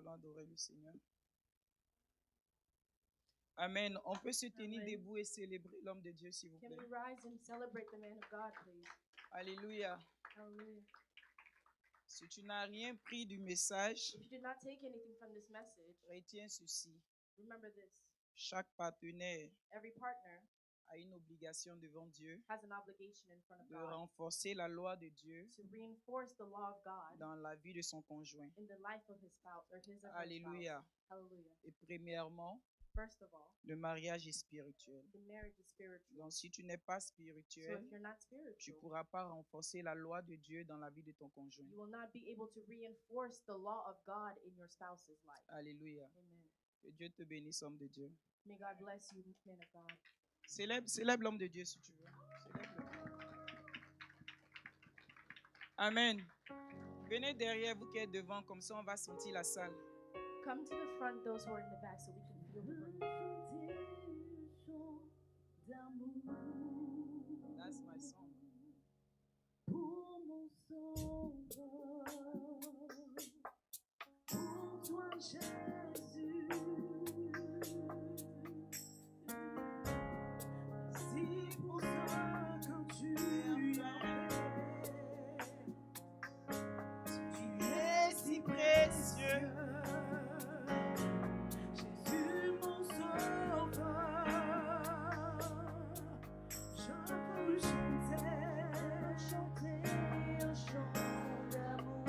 Allons adorer le Seigneur. Amen. On peut se tenir Amen. debout et célébrer l'homme de Dieu, s'il vous Can plaît. we rise and celebrate the man of God, please? Alléluia. Hallelujah. Si tu n'as rien pris du message, If you did not take anything from this message, retiens ceci. remember this. Chaque partenaire Every partner a une obligation devant Dieu has an obligation in front of de God renforcer la loi de Dieu to reinforce the law of God dans la vie de son conjoint. in the life of his spouse or his or her Alléluia. spouse. Hallelujah. Et premièrement, First of all, le mariage est spirituel. the marriage is spiritual. Donc si tu n'es pas So spirituel, if you're not tu spiritual, ne pourras pas renforcer la loi de Dieu dans la vie de ton conjoint. you will not be able to reinforce the law of God in your spouse's life. Alléluia. Amen. Que Dieu te bénisse, homme de Dieu. May God bless you, man of God. Célèbre l'homme de Dieu si tu veux. Célèbre-le. Amen. Venez derrière vous qui êtes devant, comme ça on va sentir la salle. Come to the front, those who are in the back, so we can feel the room. That's my song. Pour mon sauveur, pour toi Jésus, si pour ça que tu as fait, tu es si précieux, Jésus mon sauveur, je veux chanter un chant d'amour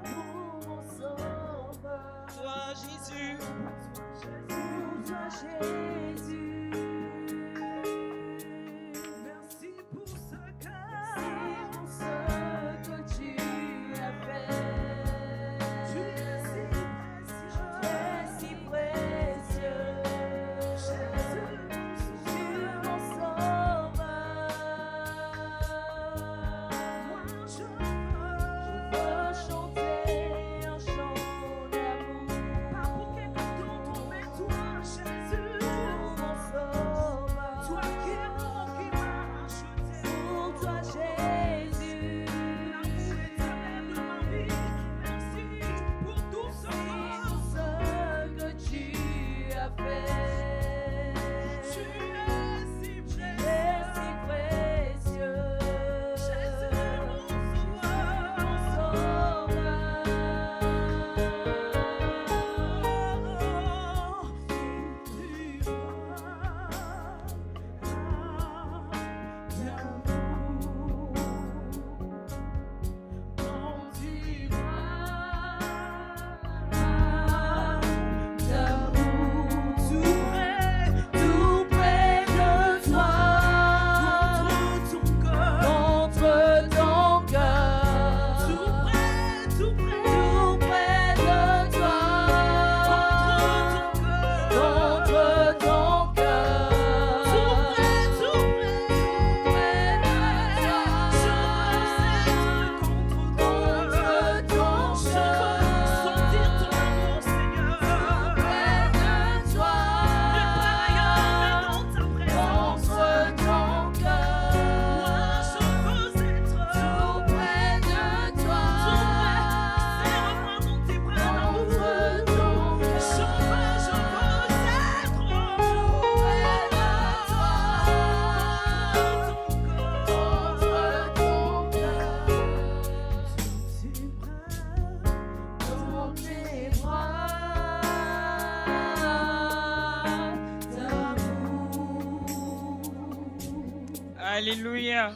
pour mon sauveur, Toi Jésus, pour toi Jésus. Merci pour ce que tu as fait. Tu es si précieux, Jésus mon sauveur. Moi je veux chanter un chant d'amour. Pas pour quelqu'un d'autre, mais toi Jésus, mon sauveur. Toi qui m'as racheté. Pour toi Jésus, l'amour éternel de ma vie. Merci pour tout ce que tu as fait. Tu es si précieux, Jésus mon tout près de toi, contre ton cœur, tout près de toi, contre ton cœur, tout près de toi, contre ton cœur, sentir ton amour, Seigneur, tout près de toi, contre ton cœur, moi je veux être tout près de toi, serre-moi dans tes bras d'amour, je veux être tout près de toi, contre ton cœur, dans tes bras d'amour. Alléluia.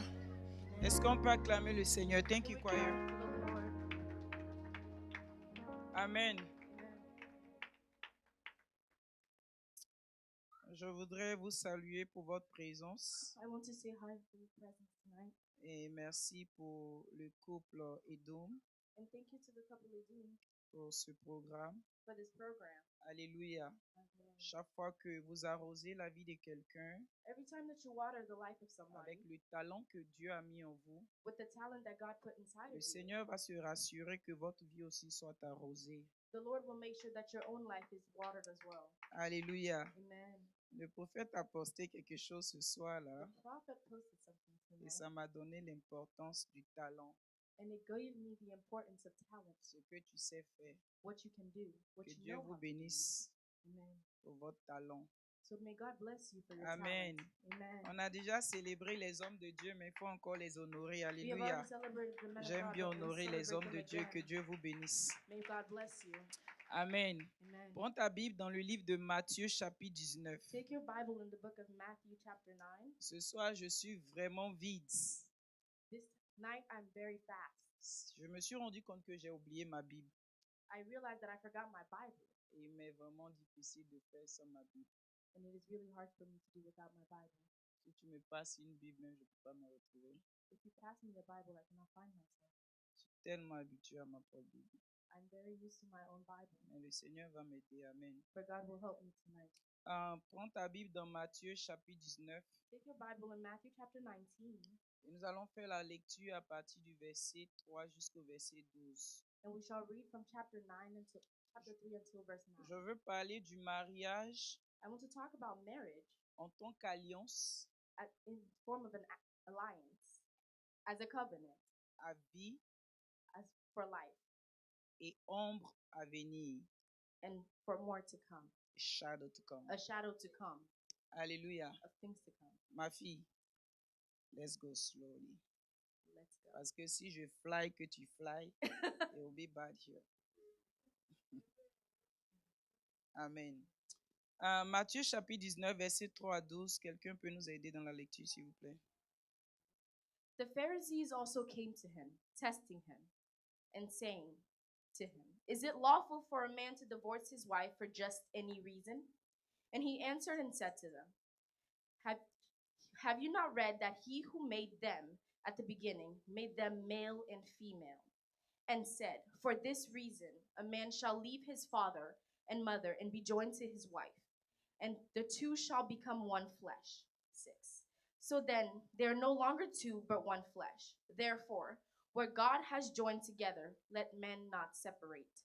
Est-ce qu'on peut acclamer le Seigneur? Thank you, choir. Amen. Je voudrais vous saluer pour votre présence I want to say hi for your presence tonight, et merci pour le couple Edom and thank you to the couple of you pour ce programme. for this program. Alléluia. Amen. Chaque fois que vous arrosez la vie de quelqu'un Every time that you water the life of someone avec le talent que Dieu a mis en vous, with the talent that God put inside le of you, Seigneur va se rassurer que votre vie aussi soit arrosée. the Lord will make sure that your own life is watered as well. Alléluia. Amen. Le prophète a posté quelque chose ce soir-là The prophet posted something et tonight, ça m'a donné l'importance du talent. And it gave me the importance of talent, ce que tu sais faire. what you can do, what Que you Dieu know vous how to do. bénisse Amen. pour votre talent. So may God bless you for your Amen. talent. Amen. On a déjà célébré les hommes de Dieu, mais il faut encore les honorer. We have Alléluia. already celebrated the men of J'aime God, bien but let's honorer les celebrate hommes them de Dieu. Que again. Dieu vous bénisse. May God bless you. Amen. Amen. Prends ta Bible dans le livre de Matthieu, chapitre 19. Take your Bible in the book of Matthew chapter 9. Ce soir, je suis vraiment vide. This night I'm very fast. Je me suis rendu compte que j'ai oublié ma Bible. I realized that I forgot my Bible, Et il m'est vraiment difficile de faire sans ma Bible. and it is really hard for me to do without my Bible. Si tu me passes une Bible, même, je ne peux pas me retrouver. If you pass me the Bible, I cannot find myself. Je suis tellement habitué à ma propre Bible. I'm very used to my own Bible, Mais le Seigneur va m'aider. Amen. but God will help me tonight. Prends ta Bible dans Matthieu, chapitre 19. Take your Bible in Matthew chapter 19, Et nous allons faire la lecture à partir du verset 3 jusqu'au verset 12. and we shall read from chapter 9 until chapter 3 until verse 9. Je veux parler du mariage I want to talk about marriage en tant qu'alliance in form of an alliance, as a covenant, à vie as for life, et ombre à venir. and for more to come, Shadow to come. a shadow to come Alléluia. of things to come. Ma fille, let's go slowly. Let's go. Parce que si je fly, que tu fly, it will be bad here. Amen. Matthieu chapitre 19, verset 3 à 12. Quelqu'un peut nous aider dans la lecture, s'il vous plaît? The Pharisees also came to him, testing him, and saying to him, "Is it lawful for a man to divorce his wife for just any reason?" And he answered and said to them, Have you not read that he who made them at the beginning made them male and female, and said, "For this reason a man shall leave his father and mother and be joined to his wife, and the two shall become one flesh." 6. So then they are no longer two, but one flesh. Therefore, what God has joined together, let men not separate.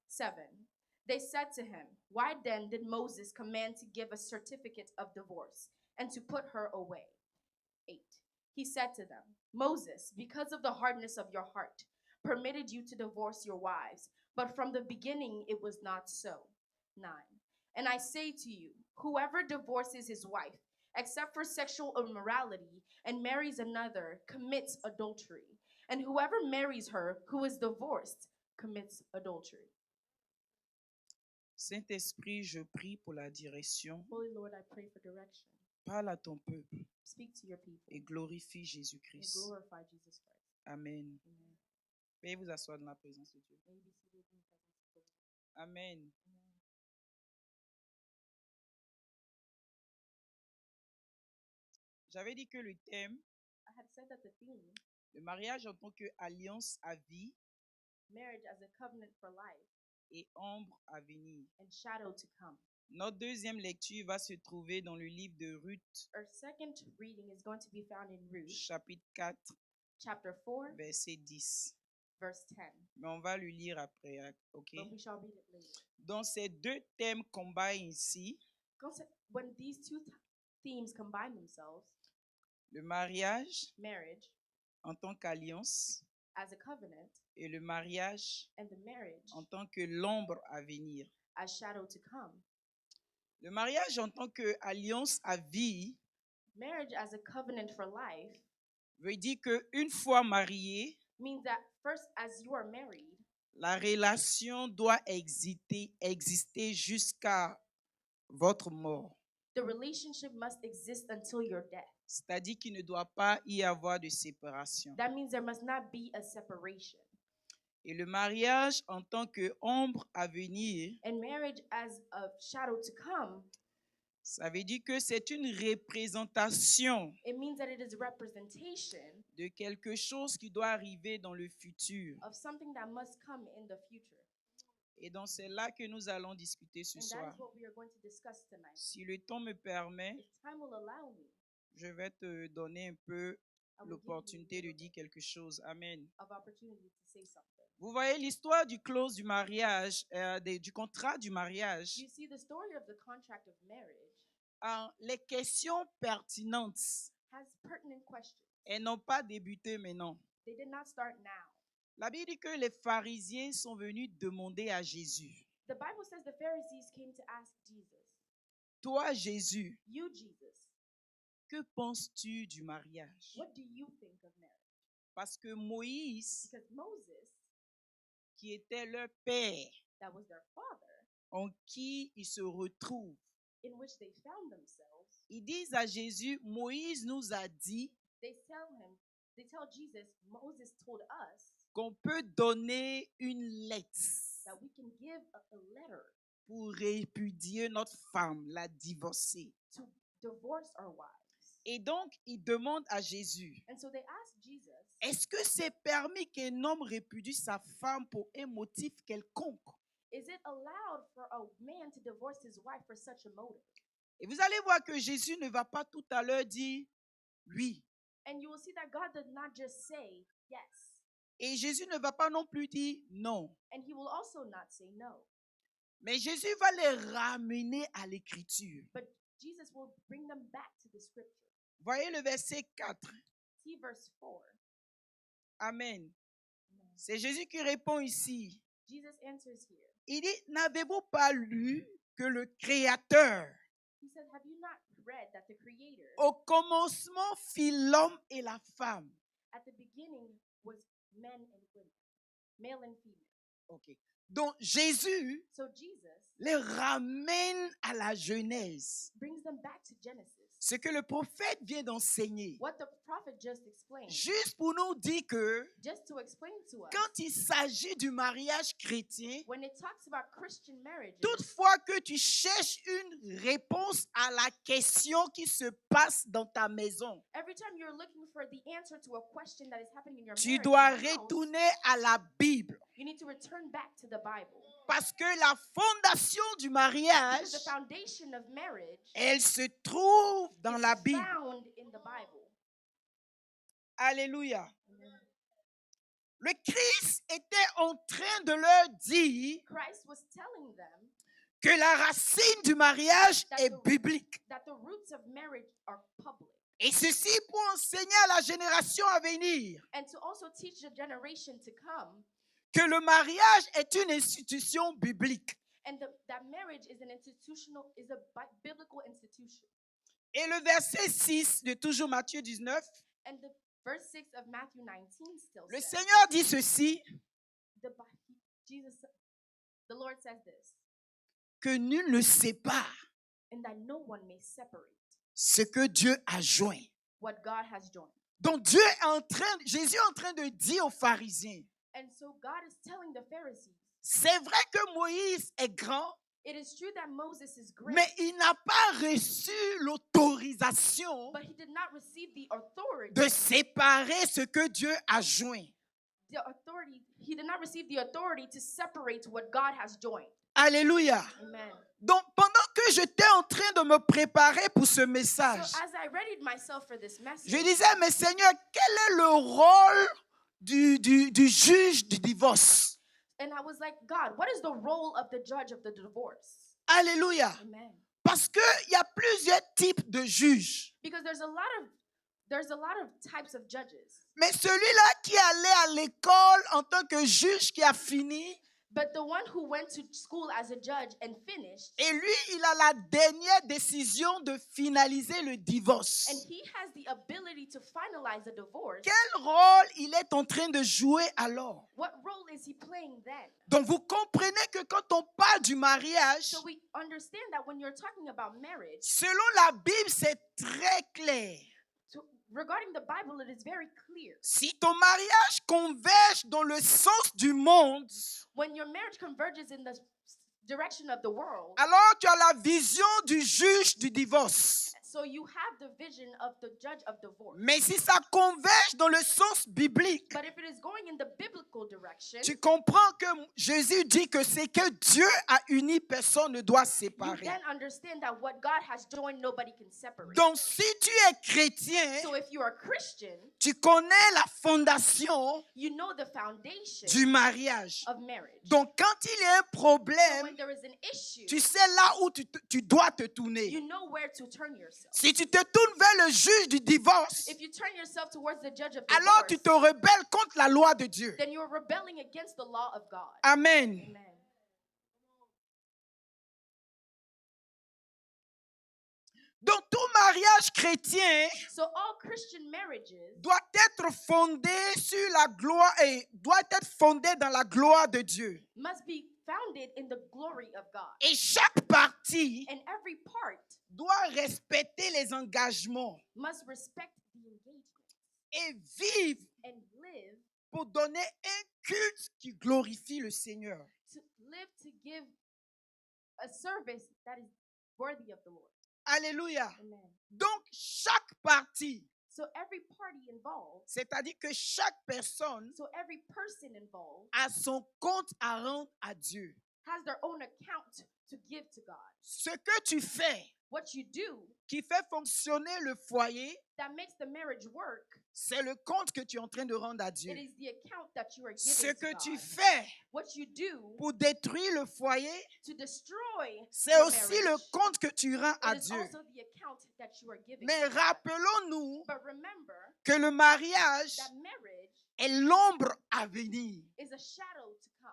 7. They said to him, "Why then did Moses command to give a certificate of divorce and to put her away?" 8. He said to them, "Moses, because of the hardness of your heart, permitted you to divorce your wives, but from the beginning it was not so." 9. And I say to you, whoever divorces his wife, except for sexual immorality, and marries another, commits adultery. And whoever marries her who is divorced commits adultery. Saint-Esprit, je prie pour la direction. Holy Lord, I pray for direction. Parle à ton peuple Speak to your people et glorifie and Jésus-Christ. glorify Jesus Christ. Amen. Amen. Veuillez vous asseoir dans la présence de Dieu. May you be seated in the presence of God. Amen. Amen. J'avais dit que le thème, I had said that the theme, le mariage en tant qu'alliance à vie marriage as a covenant for life et ombre à venir. and shadow to come. Notre deuxième lecture va se trouver dans le livre de Ruth, Our second reading is going to be found in Ruth, chapitre 4, chapter 4, verset 10. verse 10. Mais on va le lire après, ok? But we shall read it later. Donc ces deux thèmes combinent ici, When these two themes combine themselves, le mariage marriage en tant qu'alliance as a covenant et le mariage and the marriage en tant que l'ombre à venir. as shadow to come. Le mariage en tant qu'alliance à vie Marriage as a covenant for life veut dire qu'une fois marié, means that first, as you are married, la relation doit exister jusqu'à votre mort. the relationship must exist until your death. C'est-à-dire qu'il ne doit pas y avoir de séparation. That means there must not be a separation. Et le mariage en tant qu'ombre à venir, And marriage as a shadow to come, ça veut dire que c'est une représentation it means that it is a representation de quelque chose qui doit arriver dans le futur. of something that must come in the future. Et donc c'est là que nous allons discuter ce And that soir. is what we are going to discuss tonight. Si le temps me permet, If time will allow me, je vais te donner un peu I will give you l'opportunité a de little dire quelque chose. Amen. of opportunity to say something. Vous voyez l'histoire du clause du mariage, du contrat du mariage. You see, the story of the contract of marriage Les questions pertinentes, has pertinent questions. elles n'ont pas débuté maintenant. They did not start now. La Bible dit que les pharisiens sont venus demander à Jésus. The Bible says the Pharisees came to ask Jesus, Toi, Jésus, "You, Jesus, que penses-tu du mariage? what do you think of marriage?" Parce que Moïse, Because Moses, qui était leur père, that was their father, en qui ils se retrouvent, in which they found themselves, ils disent à Jésus, Moïse nous a dit they tell Jesus, Moses told us qu'on peut donner une lettre that we can give a letter pour répudier notre femme, la divorcer. to divorce our wives. Et donc, ils demandent à Jésus, And so they asked Jesus, est-ce que c'est permis qu'un homme répudie sa femme pour un motif quelconque? is it allowed for a man to divorce his wife for such a motive? Et vous allez voir que Jésus ne va pas tout à l'heure dire oui. And you will see that God did not just say yes, Et Jésus ne va pas non plus dire non. and he will also not say no. Mais Jésus va les ramener à l'écriture. But Jesus will bring them back to the scripture. Voyez le verset 4. See verse 4. Amen. Amen. C'est Jésus qui répond ici. Jesus answers here. Il dit, n'avez-vous pas lu que le Créateur, He said, have you not read that the Creator au commencement, fit l'homme et la femme? at the beginning was men and women, male and female? Ok. Donc Jésus So Jesus les ramène à la Genèse. brings them back to Genesis. Ce que le prophète vient d'enseigner. What the prophet just explained. Juste pour nous dire que Just to explain to us, quand il s'agit du mariage chrétien, when it talks about Christian marriages, toutefois que tu cherches une réponse à la question qui se passe dans ta maison, every time you're looking for the answer to a question that is happening in your tu marriage, dois in your house, retourner à la Bible. you need to return back to the Bible. Parce que la fondation du mariage, Because the foundation of marriage elle se trouve dans la is Bible. found in the Bible. Alléluia. Amen. Le Christ était en train de leur dire Christ was telling them que la racine du mariage est biblique. that the roots of marriage are public, Et ceci pour enseigner à la génération à venir and to also teach the generation to come, que le mariage est une institution biblique. and that marriage is a biblical institution. Et le verset 6 de toujours Matthieu 19, And the verse 6 of Matthew 19 still le says, Seigneur dit ceci, the Lord says this, que nul ne sépare and that no one may separate ce que Dieu a joint. what God has joined. Donc Jésus est en train de dire aux pharisiens, And so God is telling the Pharisees, c'est vrai que Moïse est grand, it is true that Moses is great, mais il n'a pas reçu l'autorisation but he did not receive the authority. de séparer ce que Dieu a joint. He did not receive the authority to separate what God has joined. Alléluia. Amen. Donc, pendant que j'étais en train de me préparer pour ce So message, as I readied myself for this message, je disais, mais Seigneur, quel est le rôle du juge du divorce? and I was like, God, what is the role of the judge of the divorce? Alléluia. Amen. Parce qu'il y a plusieurs types de juges. Because there's a lot of types of judges. Mais celui-là qui allait à l'école en tant que juge qui a fini, But the one who went to school as a judge and finished, et lui, il a la dernière décision de finaliser le divorce. and he has the ability to finalize a divorce, Quel rôle il est en train de jouer alors? what role is he playing then? Donc vous comprenez que quand on parle du mariage, So we understand that when you're talking about marriage, selon la Bible, c'est très clair. regarding the Bible, it is very clear. Si ton mariage converge dans le sens du monde, When your marriage converges in the direction of the world, alors tu as la vision du juge du divorce. so you have the vision of the judge of divorce. Mais si ça converge dans le sens biblique, But if it is going in the biblical direction, tu comprends que Jésus dit que c'est que Dieu a uni, personne ne doit you séparer. then understand that what God has joined, nobody can separate. Donc si tu es chrétien, So if you are Christian, tu connais la fondation you know the foundation du mariage. of marriage. Donc quand il y a un So problème, when there is an issue, tu sais là où tu dois te tourner. you know where to turn yourself. Si tu te tournes vers le juge du divorce, If you turn yourself towards the judge of alors tu divorce, te rebelles contre la loi de Dieu. then you're rebelling against the law of God. Amen. Amen. Donc tout mariage chrétien So all Christian marriages doit être fondé sur la gloire et doit être fondé dans la gloire de Dieu. must be founded in the glory of God. Et chaque partie And every part doit respecter les engagements must respect the engagement et vivre and live pour donner un culte qui glorifie le Seigneur. to give a service that is worthy of the Lord. Alléluia. Amen. Donc chaque partie, So every party involved, c'est-à-dire que chaque personne so every person involved a son compte à rendre à Dieu. has their own account to give to God. Ce que tu fais What you do qui fait fonctionner le foyer, that makes the marriage work, c'est le compte que tu es en train de rendre à Dieu. it is the account that you are Ce giving que to tu God. fais What you do pour détruire le foyer, to destroy c'est your aussi le marriage, compte que tu rends à it is Dieu. also the account that you are giving Mais to God. rappelons-nous But remember que le mariage that marriage est l'ombre à venir. is a shadow to come.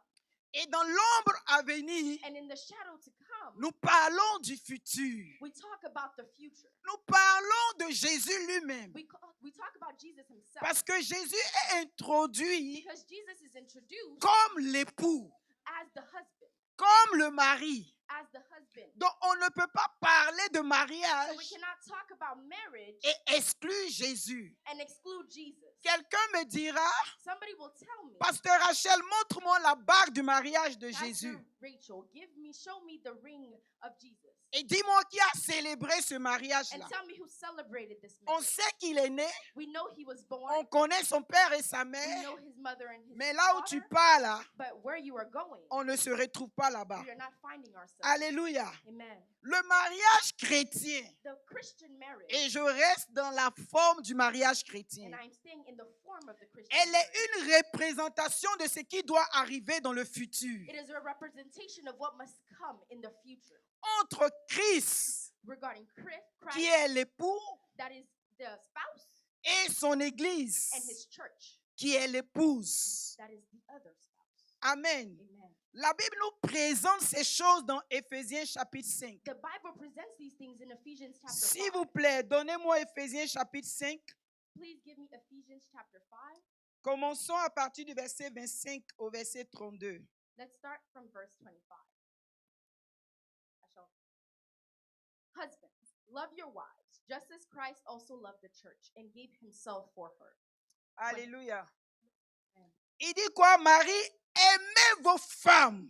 Et dans l'ombre à venir, And in the shadow to come, nous parlons du futur. we talk about the future. Nous parlons de Jésus lui-même. We talk about Jesus himself. Parce que Jésus est introduit Because Jesus is introduced comme l'époux, as the husband. comme le mari. As the husband. Donc on ne peut pas parler de So we mariage cannot talk about marriage et exclure Jésus. and exclude Jesus. Quelqu'un me dira, Somebody will tell me, Pasteur Rachel, montre-moi la bague du mariage de Pastor Jésus. Rachel, show me the ring of Jesus. Et dis-moi qui a célébré ce And mariage-là. tell me who celebrated this On marriage. sait qu'il est né, We know he was born. on connaît son père et sa We mère, know his mother and his mais là où tu father. pars là, But where you are going, on ne se retrouve pas là-bas. we are not finding ourselves. Alléluia. Amen. Le mariage chrétien, The Christian marriage, et je reste dans la forme du mariage chrétien, and I'm staying in the form of the Christian elle marriage. est une représentation de ce qui doit arriver dans le futur. It is a representation of what must come in the future. Entre Christ, Regarding Christ, qui est l'époux, that is the spouse, et son église, and his church, qui est l'épouse. that is the other spouse. Amen. Amen. La Bible nous présente ces choses dans Éphésiens chapitre 5. The Bible presents these things in Ephesians chapter S'il 5. vous plaît, donnez-moi Éphésiens chapitre 5. Please give me Ephesians chapter 5. Commençons à partir du verset 25 au verset 32. Let's start from verse 25. Husbands, love your wives, just as Christ also loved the church and gave himself for her. Alléluia. Il dit quoi, Marie? Aimez vos femmes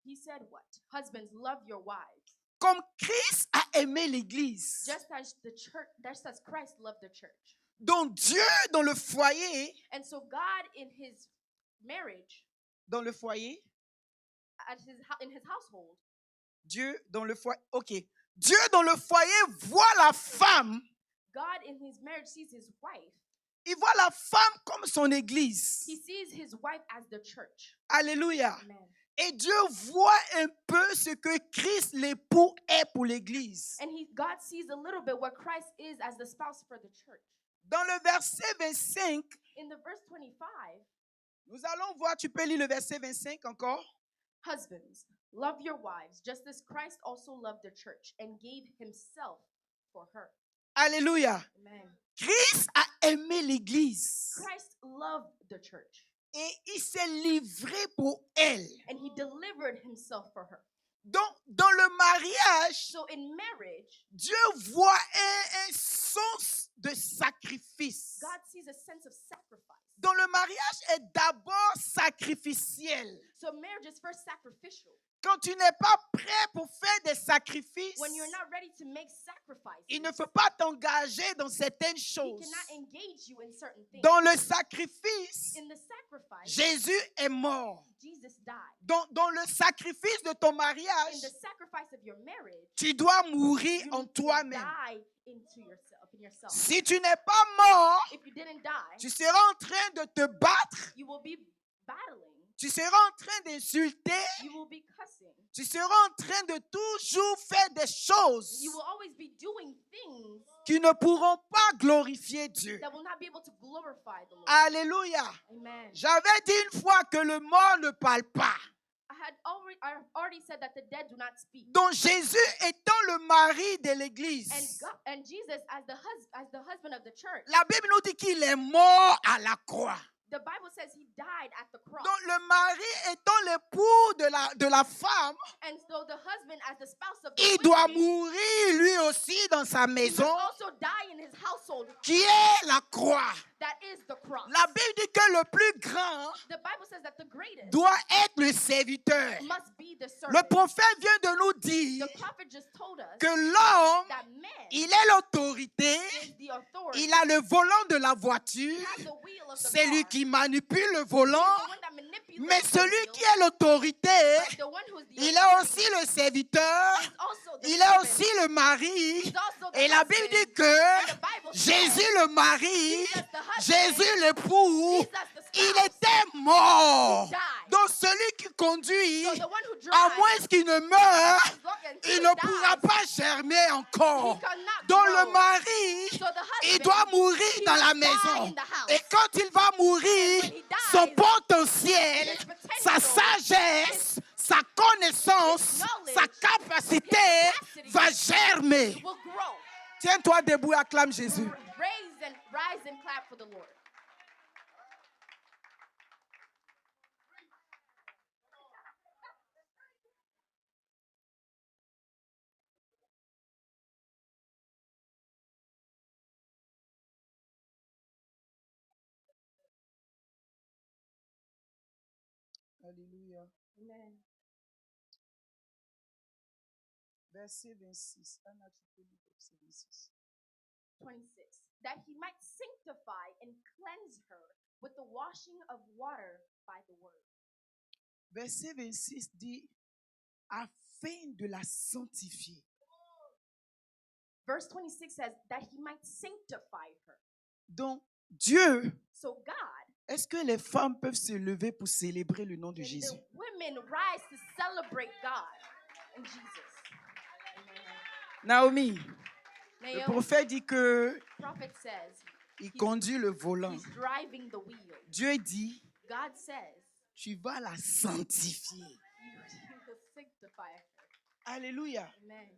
He said what? Husbands, love your wives, comme Christ a aimé l'église. just as Christ loved the church. Donc Dieu dans le foyer, And so God in his marriage, dans le foyer, in his household, Dieu dans le foyer, ok. Dieu dans le foyer voit la femme, God in his marriage sees his wife. il voit la femme comme son église. He sees his wife as the church. Alléluia. Amen. Et Dieu voit un peu ce que Christ l'époux est pour l'église. And God sees a little bit what Christ is as the spouse for the church. Dans le verset 25, In the verse 25, nous allons voir, tu peux lire le verset 25 encore. husbands, love your wives, just as Christ also loved the church and gave himself for her. Alléluia. Amen. Christ a aimé l'église Christ loved the church et il s'est livré pour elle. and he delivered himself for her. Donc, dans le mariage, So in marriage, Dieu voit un sens de sacrifice. God sees a sense of sacrifice. Donc, le mariage est d'abord sacrificiel. So marriage is first sacrificial. Quand tu n'es pas prêt pour faire des sacrifices, When you're not ready to make sacrifices, il ne faut pas t'engager dans certaines he choses. cannot engage you in certain things. Dans le sacrifice, In the sacrifice, Jésus est mort. Jesus died. Dans le sacrifice de ton In mariage, the sacrifice of your marriage, tu dois mourir you en need to toi-même. die in yourself. Si tu n'es pas mort, If you didn't die, tu seras en train de te battre you will be battling Tu seras en train d'insulter. You will be cussing. Tu seras en train de toujours faire des choses You will always be doing things qui ne pourront pas glorifier Dieu. that will not be able to glorify the Lord. Alléluia. Amen. J'avais dit une fois que le mort ne parle pas. I already said that the dead do not speak. Donc Jésus étant le mari de l'église, And Jesus as the husband of the church. la Bible nous dit qu'il est mort à la croix. The Bible says he died at the cross. Donc le mari étant l'époux de la femme, And so the husband as the spouse of the il doit women, mourir lui aussi dans sa he must maison, also die in his household. qui est la croix. That is the cross. La Bible dit que le plus grand The Bible says that the greatest doit être le serviteur. must be the Le servant. prophète vient de nous dire The prophet just told us que l'homme, that man il est l'autorité, is the authority. il a le volant de la voiture, He has the wheel of the c'est lui car. qui manipule le volant, He's the one that manipulates mais the celui wheel, qui est l'autorité, but the one who's the il est authority aussi le serviteur, is also the il est servant. aussi le mari. He's also the Et la husband. Bible dit And que the Bible Jésus says le mari, Jesus the husband, Jésus l'époux, Jesus the spouse, il était mort. he died. Donc celui qui conduit, So the one who drives, à moins qu'il ne meure, as long as he il ne pourra dies, pas germer encore. he cannot Donc grow. le mari, So the husband, il doit mourir he dans la must die maison. in the house. Et quand il va mourir, And when he dies, son potentiel, his potential, sa sagesse, sa connaissance, his knowledge, sa capacité his capacity va germer. will grow. Tiens-toi debout et acclame Jésus. Rise and clap for the Lord. Alléluia. Amen. Verset 26. Anna, tu peux lire verset 26. 26. That he might sanctify and cleanse her with the washing of water by the word. Verset 26 dit, afin de la sanctifier. Verse 26 says that he might sanctify her. Donc, Dieu, So God, est-ce que les femmes peuvent se lever pour célébrer le nom de and Jésus? the women rise to celebrate God and Jesus. Naomi, le Naomi, prophète dit que prophet says il conduit le volant. he's driving the wheel. Dieu dit, God says tu vas la sanctifier. he will sanctify her. Alléluia. Amen.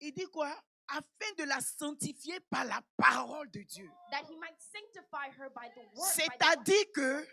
Il dit quoi? Afin de la sanctifier par la parole de Dieu. That he might sanctify her by the word. by the word. C'est-à-dire que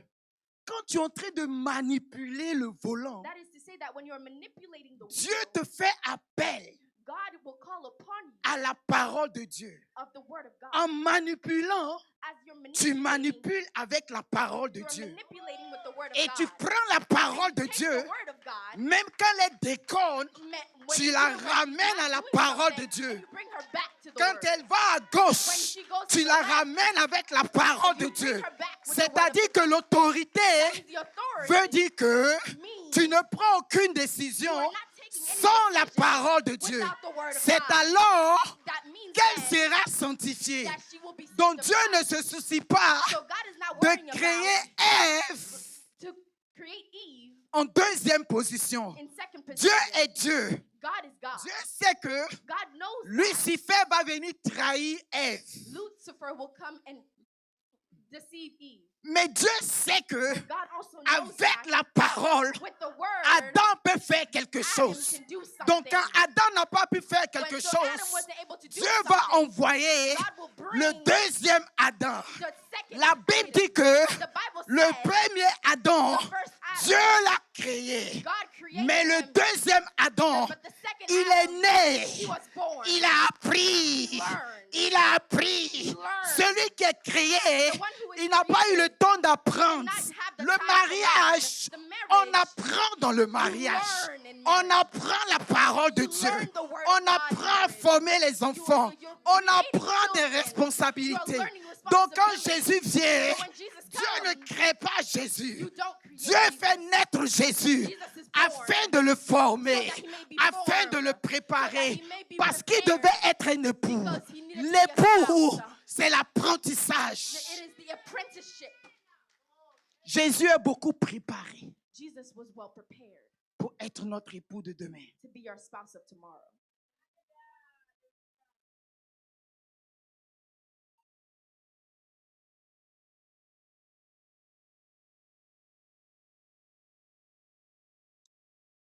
quand tu es en train de manipuler le volant, That is to say that when you're manipulating the Dieu wheel, te fait appel God will call upon you à la parole de Dieu. of the word of God. En manipulant, As you're tu manipulating, manipules avec la parole de you're Dieu. manipulating with the word of Et God. tu prends la parole de Take Dieu, the word of God, même quand elle déconne, when tu you la do when she's ramènes not à la doing parole something, de Dieu. and you bring her back to the Quand word. elle va à When gauche, she goes tu to la the left, ramènes avec la parole de you Dieu. bring her back with the word of C'est-à-dire que l'autorité the authority veut dire que means tu ne prends aucune you décision are not taking any sans la decision parole de Dieu. without the word of C'est God. alors That means qu'elle then sera sanctifiée. that she will be Donc Dieu sanctified. ne se soucie pas So God is not de worrying créer about Ève to create Eve en deuxième position. in second Dieu position. est Dieu. God is God. Dieu sait que God knows that Lucifer va venir trahir Ève. Lucifer will come and deceive Eve. Mais Dieu sait que God also knows avec that la parole, with the word, Adam peut faire quelque Adam chose. can do something. Donc quand Adam n'a pas pu faire quelque When so Adam chose, wasn't able to do Dieu va something, envoyer God will bring le deuxième Adam. the second La Bible Adam. dit que The Bible le says premier Adam, the first Adam, Dieu l'a créé. God created Mais le him, deuxième Adam, but the second il est Adam, né. he was born. Il a appris. learned. Il a appris. He learned. Celui qui est créé, The one who is il n'a pas eu le created temps did d'apprendre. not have the Le time to mariage, learn. The on marriage, apprend dans le mariage. learn in On marriage. apprend la parole de You Dieu. learn the word On of God in apprend à marriage. former les enfants. you're On creating apprend des children. responsabilités. You are learning Donc quand responsibility. Jésus vient, So when Jesus Dieu ne comes, crée pas Jésus. you don't create Dieu Jesus. fait naître Jésus Jesus is born afin de le former, so that he may be afin formed, de le so that préparer, he may be parce qu'il prepared, devait être un époux. because he needed to be a L'époux, spouse. c'est l'apprentissage. It is the apprenticeship. Jésus est beaucoup préparé Jesus was well prepared pour être notre époux de demain. to be our spouse of tomorrow.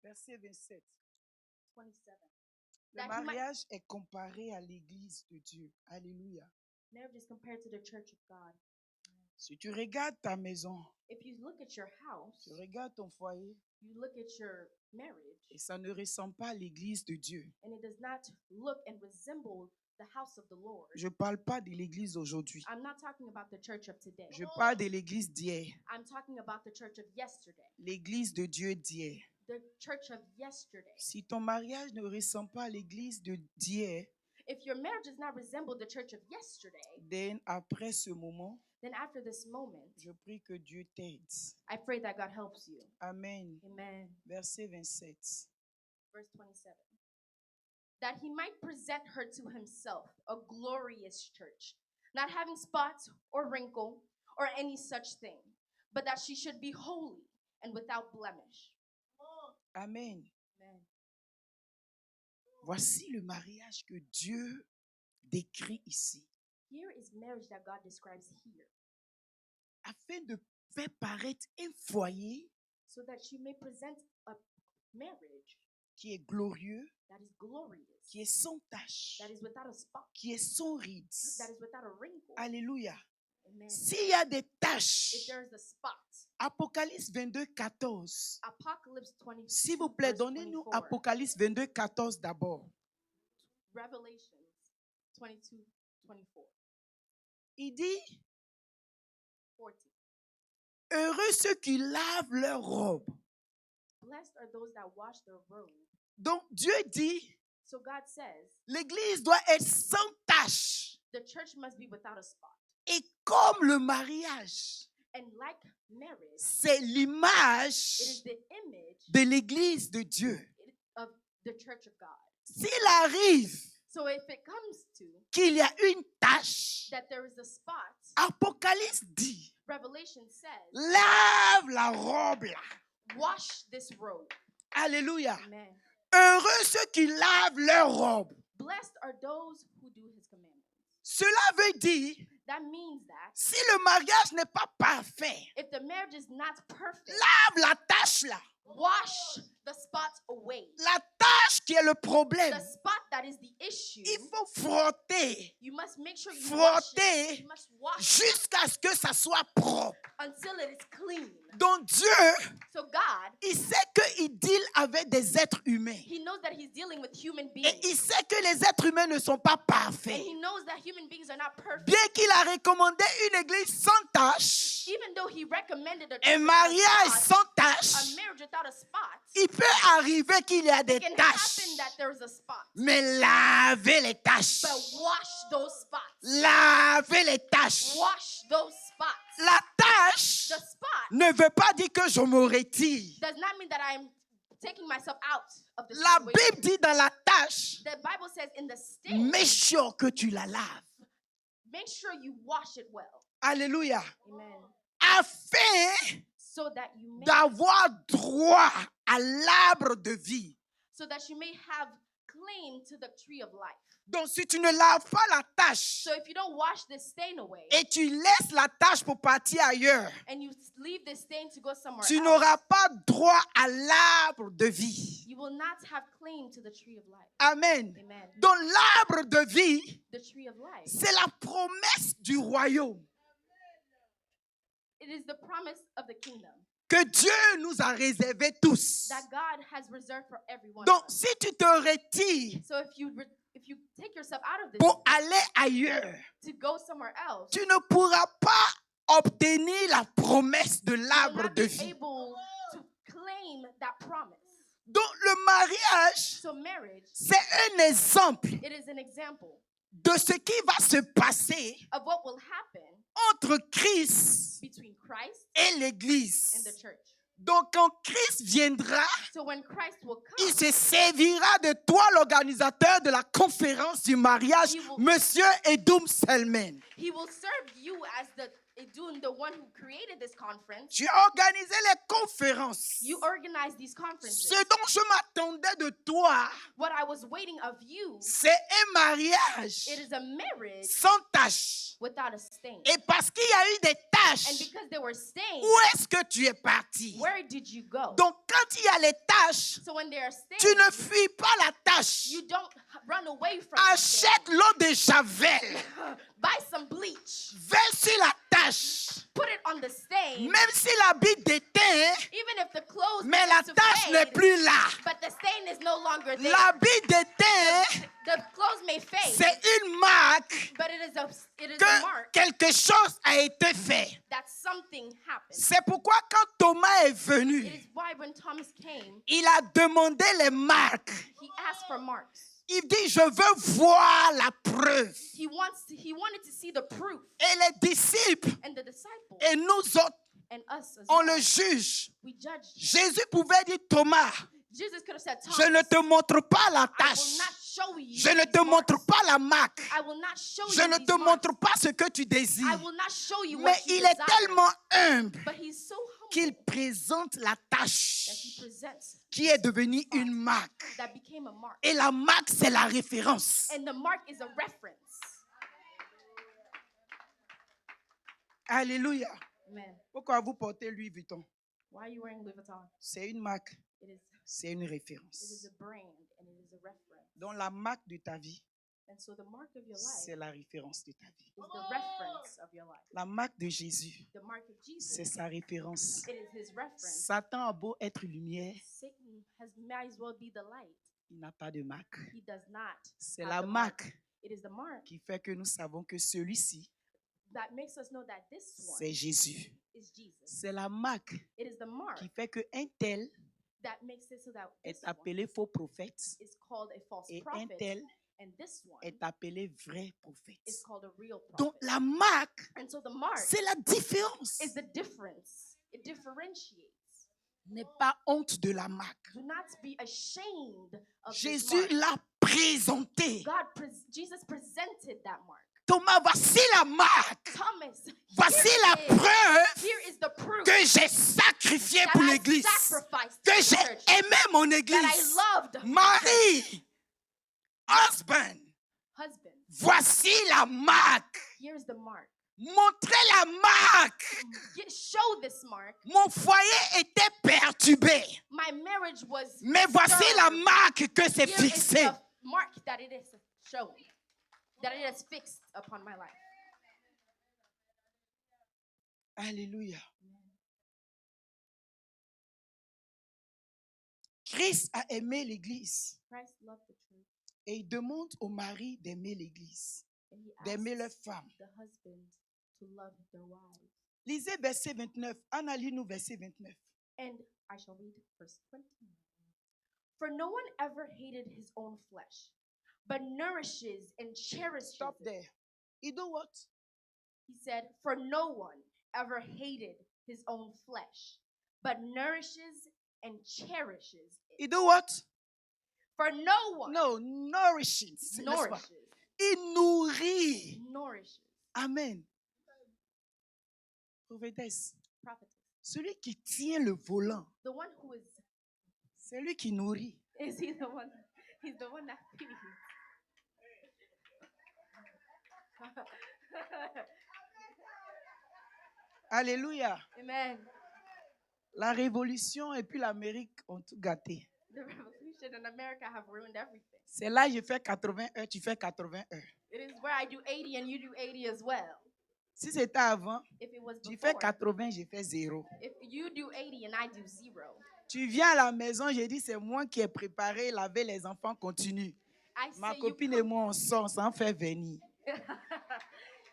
Verset 27. 27. Le That he might- mariage est comparé à l'église de Dieu. Alléluia. Marriage is compared to the church of God. Si tu regardes ta maison, If you look at your house, tu regardes ton foyer, you look at your marriage, et ça ne ressemble pas à l'église de Dieu. and it does not look and resemble the house of the Lord. Je ne parle pas de l'église d'aujourd'hui. I'm not talking about the church of today. Je parle de l'église d'hier. I'm talking about the church of yesterday. L'église de Dieu d'hier. The church of yesterday. Si ton mariage ne ressemble pas à l'église d'hier, If your marriage does not resemble the church of yesterday, then après ce moment, then after this moment, je prie que Dieu t'aide. I pray that God helps you. Amen. Amen. Verset 27. Verse 27. That he might present her to himself, a glorious church, not having spot or wrinkle or any such thing, but that she should be holy and without blemish. Amen. Amen. Voici le mariage que Dieu décrit ici, Here is marriage that God describes here, afin de faire paraître un foyer so that she may present a marriage qui est glorieux, that is glorious, qui est sans tache, that is without a spot, qui est sans rides. that is without a wrinkle. Alléluia. Amen. S'il y a des If taches, there is a spot, Apocalypse 22, 14. Apocalypse 20, S'il vous plaît, verse donnez-nous 24. Apocalypse 22, 14 d'abord. Revelations 22, 24, Il dit, 40. heureux ceux qui lavent leurs robes. Blessed are those that wash their robes. Donc Dieu dit, So God says l'église doit être sans tache. the church must be without a spot. Et comme le mariage, And like marriage, c'est it is l'image the image de l'église de Dieu. of the church of God. S'il arrive So if it comes to qu'il y a une tache, that there is a spot, Apocalypse dit, Revelation says, lave la robe là. wash this robe. Alléluia. Amen. Heureux ceux qui lavent leur robe. Blessed are those who do his commandments. Cela veut dire, That means that si le mariage n'est pas parfait, if the marriage is not perfect, lave la tache là. wash the spot away. La tache qui est le problème. The spot that is the issue, Il faut frotter, you must make sure you wash it. frotter You must wash it jusqu'à ce que ça soit propre. until it is clean. Donc Dieu, So God, il sait qu'il deal avec des êtres humains. he knows that he's dealing with human Et beings. il sait que les êtres humains ne sont pas And parfaits. he knows that human beings are not perfect. Bien qu'il a recommandé une église sans tache, Even though he recommended a un church mariage without a sans spot, tache, a marriage without a spot, il peut arriver qu'il y a des it can taches. happen that there is a spot. Mais lavez les taches. But wash those spots. Lavez les taches. Wash those spots. La tache The spot ne veut pas dire que je me retire. does not mean that I'm taking myself out of the La situation. Bible dit dans la tache, The Bible says in the stain, make sure que tu la laves. make sure you wash it well. Alléluia. Amen. Afin So that you may, d'avoir droit à l'arbre de vie. so that you may have claim to the tree of life. Donc si tu ne laves pas la tache So if you don't wash this stain away et tu laisses la tache pour partir ailleurs, and you leave this stain to go somewhere tu else, n'auras pas droit à l'arbre de vie. you will not have claim to the tree of life. Amen. Amen. Donc l'arbre de vie, The tree of life. c'est la promesse du royaume It is the promise of the kingdom que Dieu nous a réservé tous. that God has reserved for everyone. Donc si tu te retires So if you take yourself out of this pour aller ailleurs, to go somewhere else, tu ne pourras pas obtenir la promesse de you will l'arbre not de be vie. able to claim that promise. Donc le mariage, So marriage, c'est un exemple it is an example de ce qui va se passer of what will happen entre Christ between Christ et and l'Église. the church. Donc quand Christ viendra, So when Christ will il come, se servira de toi, l'organisateur de la conférence du mariage, He will- Monsieur Edum Selman. he will serve you as the Doing the one who created this conference, Tu as organisé les conférences. you organized these conferences. Ce dont je m'attendais de toi, What I was waiting of you, c'est un mariage it is a marriage sans tâche. without a stain. Et parce qu'il y a eu des And tâches, because there were stains, où est-ce que tu es parti? where did you go? Donc, quand il y a les tâches, So when there are stains, tu ne fuis pas la tâche. you don't run away from the stain. Achète l'eau de Javel. Buy some bleach. Verse sur la tâche. Put it on the stain. Même si l'habit déteint, Even if the clothes mais la begin to tâche n'est fade, plus là. but the stain is no longer there. L'habit déteint, The clothes may fade, c'est une marque but it is a que mark quelque chose a été fait. that something happened. C'est pourquoi quand Thomas est It venu, is why when Thomas came, il a demandé les marques. he asked for marks. Il dit, je veux voir la preuve. He wanted to see the proof. Et les disciples And the disciples et nous autres, and us as on well, le juge. we judged. Jésus pouvait dire, Thomas, Jesus could have said, je ne Thomas, te montre pas la I will tâche. not show you Je ne these te montre marks. pas la marque. I will not show Je you ne these te marks. montre pas ce que tu I désires. will not show you Mais what you il est desire. tellement humble But he's so humble qu'il présente la that he tâche presents qui est devenue une marque. that became a mark. Et la marque, c'est la référence. And the mark is a reference. Alléluia. Amen. Pourquoi vous portez Louis Vuitton? Why are you wearing Louis Vuitton? C'est une marque, It c'est une is référence. a brand and it is a reference. Donc la marque de ta vie, And so the mark of your life c'est la référence de ta vie. is the reference of your life. La marque de Jésus, The mark of Jesus, c'est sa référence. it is his reference. Satan a beau être lumière, Satan might as well be the light. il n'a pas de marque. He does not. C'est have la the mark. marque It is the mark qui fait que nous savons que celui-ci, that makes us know that this one c'est Jésus. is Jesus. C'est la marque It is the mark qui fait qu'un tel that makes it so that this est one appelé faux prophète is called a false et un prophet, tel and this one est appelé vrai prophète. is called a real Donc prophet. la marque, And so the mark c'est la différence. is the difference. It differentiates. N'aie pas honte de la marque. Do not be ashamed of this Jésus mark. l'a présenté. Jesus presented that mark. Thomas, voici la marque. Thomas, Voici here la it is. preuve Here is the proof que j'ai sacrifié that pour I l'église. sacrificed Que to the j'ai church, aimé mon that I église. loved Marie, husband, husband. voici la marque. Here's the mark. Montrez la marque. Show this mark. Mon foyer était perturbé. My marriage was Mais voici disturbed. la marque que c'est Here is fixé. the mark that it is shown, that it is fixed upon my life. Alléluia. Christ a aimé l'église Christ loved the church, et il demande au mari d'aimer l'église, and he d'aimer leur asked femme. the husband to love their wives. Lisez verset 29. Anna, lis-nous verset 29. And I shall read verse 29. For no one ever hated his own flesh, but nourishes and cherishes Stop it. there. He do what? He said, for no one ever hated his own flesh, but nourishes and cherishes it. He do what? For no one No, nourishing. n'est-ce pas? nourishes. Il nourrit. Nourishes. Amen. Prophétesse, Prophetess. celui qui tient le volant, The one who c'est lui qui nourrit. is he the one? He's the one that feeds. Alléluia. Amen. La révolution et puis l'Amérique ont tout gâté. The revolution in America have ruined everything. C'est là je fais 80 heures, tu fais 80 heures. It is where I do 80 and you do 80 as well. Si c'était avant, If it was tu fais before, 80, je fais 0. if you do 80 and I do 0, Tu viens à la maison, j'ai dit c'est moi qui ai préparé, laver les enfants, continue. I Ma say copine et moi on sort sans faire venir.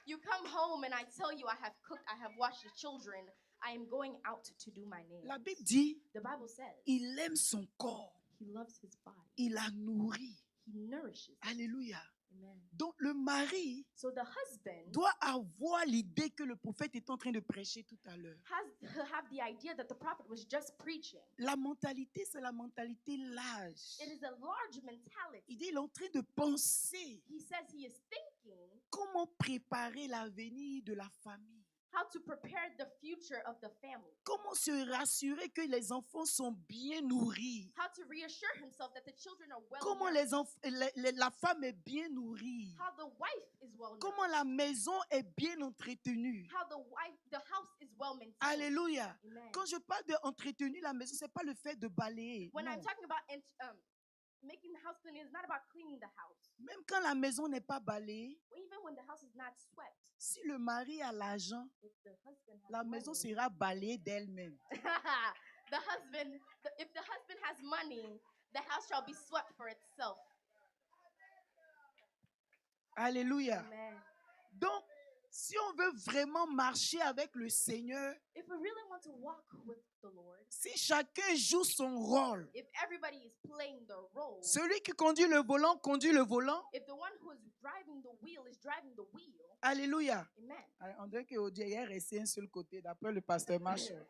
you come home and I tell you I have cooked, I have washed the children, I am going out to do my nails. La Bible dit, The Bible says il aime son corps, he loves his body. il la nourrit. He nourishes it. Alléluia. Amen. Donc le mari So the husband doit avoir l'idée que le prophète est en train de prêcher tout à l'heure. have the idea that the prophet was just preaching. La mentalité, c'est la mentalité large. It is a large mentality. Il dit, il est en train de penser He says he is thinking comment préparer l'avenir de la famille. how to prepare the future of the family, Comment se rassurer que les enfants sont bien nourris? how to reassure himself that the children are well Comment nourished, la femme est bien nourrie? how the wife is well Comment nourished, la maison est bien entretenue? how the house is well maintained. Alléluia. Amen. Quand je parle de entretenir la maison, ce n'est pas le fait de balayer. When I'm Non. talking about making the house clean, it's not about cleaning the house. Même quand la maison n'est pas balayée, Even when the house is not swept, si le mari a l'argent, if the husband has la maison money, sera balayée d'elle-même. if the husband has money, the house shall be swept for itself. Alléluia. Amen. Donc, si on veut vraiment marcher avec le Seigneur, If we really want to walk with the Lord, si chacun joue son rôle, if everybody is playing their role, celui qui conduit le volant, conduit le volant. if the one who is driving the wheel is driving the wheel, Alléluia. amen. On dirait qu'Odi est resté un seul côté, d'après le pasteur Marshall.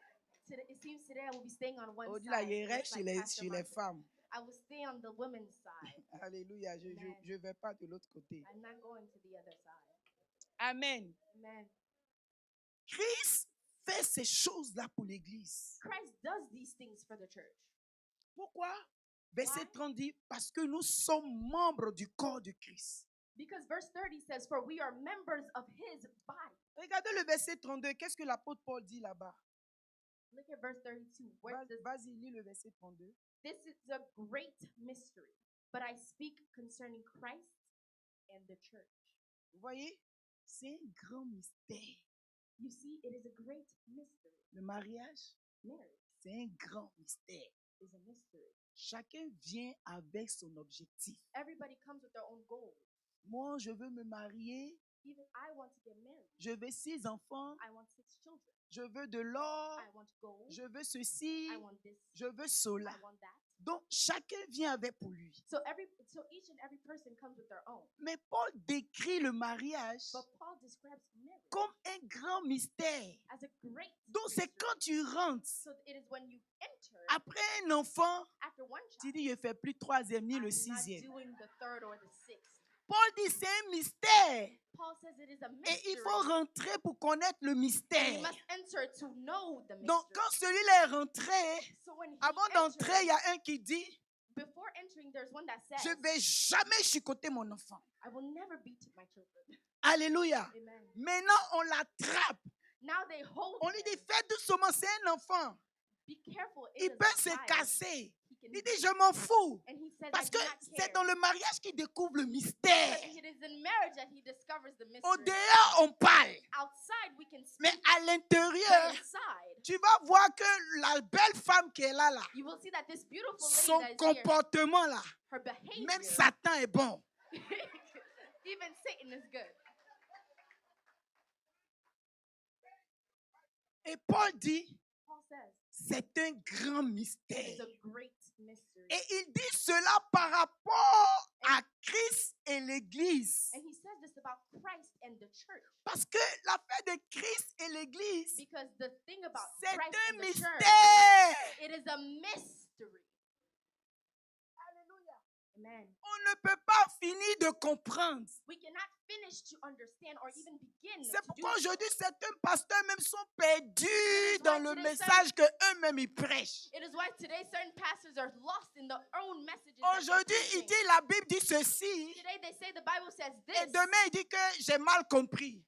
It seems today I will be staying on one Odi side. là, il reste just chez like les, Pastor chez les Marcus. femmes. I will stay on the women's side. Alléluia. Je Amen. ne vais pas de l'autre côté. I'm not going to the other side. Amen. Amen. Christ fait ces choses-là pour l'Église. Christ does these things for the church. Pourquoi? Verset Why? 30 dit, parce que nous sommes membres du corps de Christ. Because verse 30 says, for we are members of his body. Regardez le verset 32. Qu'est-ce que l'apôtre Paul dit là-bas? Look at verse 32. Where it says, Vas-y, lis le verset 32. this is a great mystery, but I speak concerning Christ and the church. Vous voyez? C'est un grand mystère. You see, it is a great mystery. Le mariage, Marriage c'est un grand mystère. is a mystery. Chacun vient avec son objectif. Everybody comes with their own goals. Moi, je veux me marier. Even I want to get married. Je veux 6 enfants. I want 6 children. Je veux de l'or. I want gold. Je veux ceci. I want this. Je veux cela. I want that. Donc, chacun vient avec pour lui. So each and every person comes with their own. Mais Paul décrit le mariage But Paul describes marriage comme un grand mystère. as a great Donc, c'est mystery. quand tu rentres So it is when you enter après un enfant, after one tu child. dis, je ne fais plus 3e ni I'm le not 6e. doing the 3rd or the 6th. Paul dit, c'est un mystère. Paul says it is a Et mystery. il faut rentrer pour connaître le And mystère. you must enter to know the mystery. Donc, quand celui-là est rentré, So when he avant d'entrer, il y enters, a un qui dit, before entering, there's one that says, je ne vais jamais chicoter mon enfant. I will never beat my children. Alléluia. Amen. Maintenant, on l'attrape. Now they hold On lui him. dit, fais doucement, c'est un enfant. Be careful. It Il is peut a se child. casser. He can, Il dit, je m'en fous. and he says, Parce I que do not c'est care. dans le mariage qu'il découvre le mystère. Because it is in marriage that he discovers the Au mystery. dehors, on parle. Outside, we can Mais speak. à But l'intérieur, inside, tu vas voir que la belle femme qui est là, you will see that this beautiful son lady that is here, comportement là, her behavior, même Satan est bon. even Satan is good. Et Paul dit, Paul says, c'est un grand it mystère. is a great mystery. Et il dit cela par rapport à Christ et l'Église. And he says this about Christ and the church. Parce que l'affaire de Christ et l'Église, Because the thing about c'est Christ un and the church, mystère. it is a mystery. Alléluia. Amen. On ne peut pas finir de comprendre. We cannot finish to understand or even begin C'est to do pourquoi so. aujourd'hui certains pasteurs même sont perdus is dans why le today message qu'eux-mêmes ils prêchent. It is why today certain pastors are lost in their own messages. that they're Aujourd'hui, il preaching. dit la Bible dit ceci. Today they say the Bible says Et this. demain, il dit que j'ai mal compris.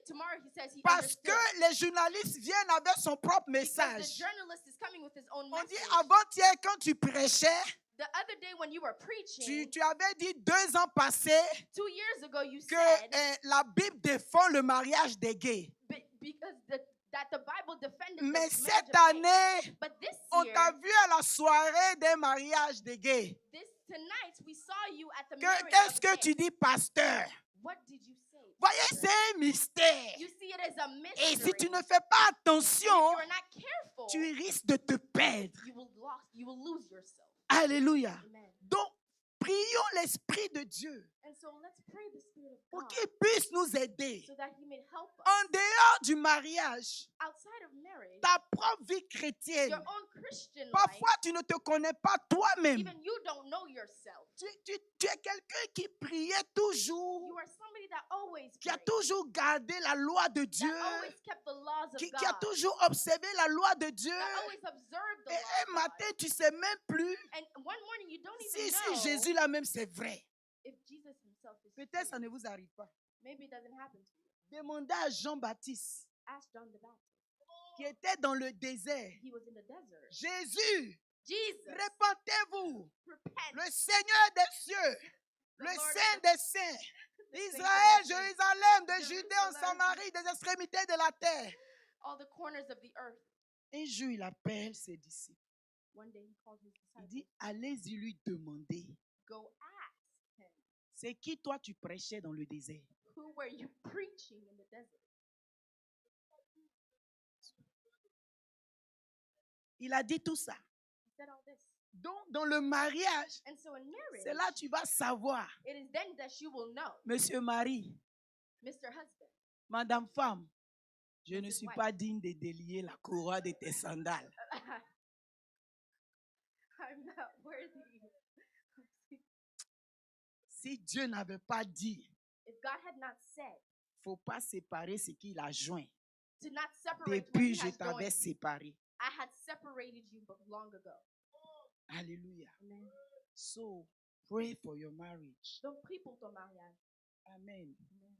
Tomorrow he says he Parce understood. que les journalistes viennent avec son propre Because the message. journalist is coming with his own On dit message. avant-hier, quand tu prêchais, The other day when you were preaching, tu avais dit 2 ans passés 2 years ago you que said la Bible défend le mariage des gays. because that the Bible defended Mais the cette marriage of gays. année, But this on year, t'a vu à la soirée des mariages des gays. tonight we saw you at the Qu'est-ce marriage que of tu gays. dis, pasteur? What did you say? Voyez, pastor? c'est un mystère. You see it as a Et mystery. si tu ne fais pas If attention, you are not careful, tu risques de te perdre. you will lose yourself. Alléluia. Amen. Donc, prions l'Esprit de Dieu And so let's pray the Spirit of pour God qu'il puisse nous aider. so that He may help us. En dehors du mariage, Outside of marriage, ta propre vie chrétienne, your own Christian life, parfois tu ne te connais pas toi-même. even you don't know yourself. Tu es quelqu'un qui priait toujours, You are somebody that always qui a prayed, toujours gardé la loi de Dieu, that always kept the laws of qui God, a toujours observé la loi de Dieu. that always observed the Et law un of God. matin, tu ne sais même plus And one morning you don't even si know Jésus là même c'est vrai. if Jesus himself is Peut-être ça true. ne vous arrive pas. Maybe it doesn't happen to you. Demandez à Jean-Baptiste Ask John the Baptist. qui était dans le désert. He was in the desert. Jésus, Jesus, répentez-vous. repent. Le Seigneur des cieux, The le Lord of Saint the- des saints, the saints of Israël, the saints, Jérusalem, de Judée en Jerusalem. Samarie, des extrémités de la terre. all the corners of the earth. Un jour, il appelle ses disciples. One day he called his Il disciples. dit, allez-y lui demander, Go ask him, c'est qui toi tu prêchais dans le désert? who were you preaching in the desert? Il a dit tout ça. He said all this. Donc, dans le mariage, And so in marriage, c'est là que tu vas savoir, it is then that you will know, monsieur mari, Mr. Husband, madame femme, je ne Mrs. suis Wife. pas digne de délier la couronne de tes sandales. I'm not worthy. Si Dieu n'avait pas dit, If God had not said il ne faut pas séparer ce qu'il a joint. to not separate what Depuis, he je has t'avais joined, séparé. I had separated you long ago. Alléluia. Amen. So, pray for your marriage. Donc prie pour ton mariage. Amen. Amen.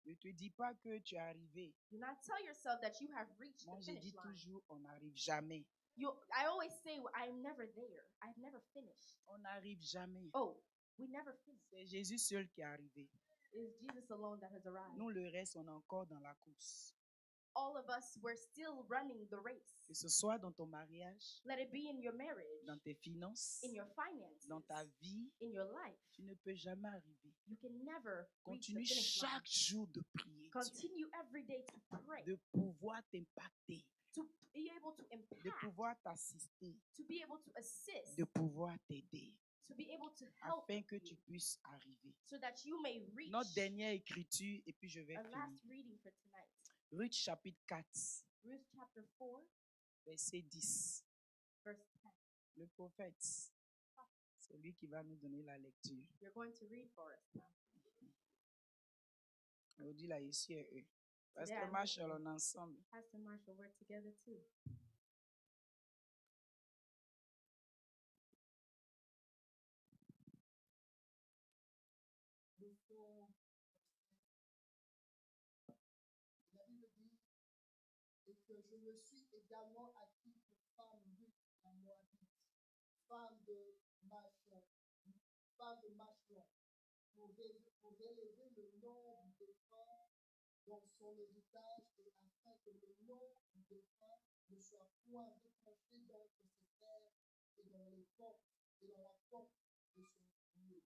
Ne te dis pas que tu es arrivé. Do not tell yourself that you have reached Moi, the je finish dis line. toujours, on n'arrive jamais. I always say, I'm never there. I've never finished. On n'arrive jamais. Oh, we never finished. C'est Jésus seul qui est arrivé. It is Jesus alone that has arrived. Nous, le reste, on est encore dans la course. All of us, we're still running the race. Que ce soit dans ton mariage, Let it be in your marriage, dans tes finances, in your finances, dans ta vie, in your life. tu ne peux jamais arriver. You can never reach the Continue finish line. chaque jour de prier, Dieu, Continue every day to pray, de pouvoir t'impacter, to be able to de impact, pouvoir t'assister, to be able to assist, de pouvoir t'aider, to be able to help afin que you, tu puisses arriver. so that you may reach. Notre dernière écriture, et puis je vais Our finir. last reading for tonight, Ruth chapitre 4, Ruth chapter 4, verset 10. verse 10. Le prophète, c'est lui qui va nous donner la lecture. You're going to read for us now. Aujourd'hui, là, ici et eux. Parce Today que I'm Marshall, listening. on est ensemble. Pastor Marshall, we're together too. La Bible dit, et que je me suis également acquis pour femme Ruth en Moabite, femme de Machlon, pour élever le nom du défunt dans son héritage et afin que le nom du défunt ne soit point retranché dans ses terres et dans les portes et dans la porte de son lieu.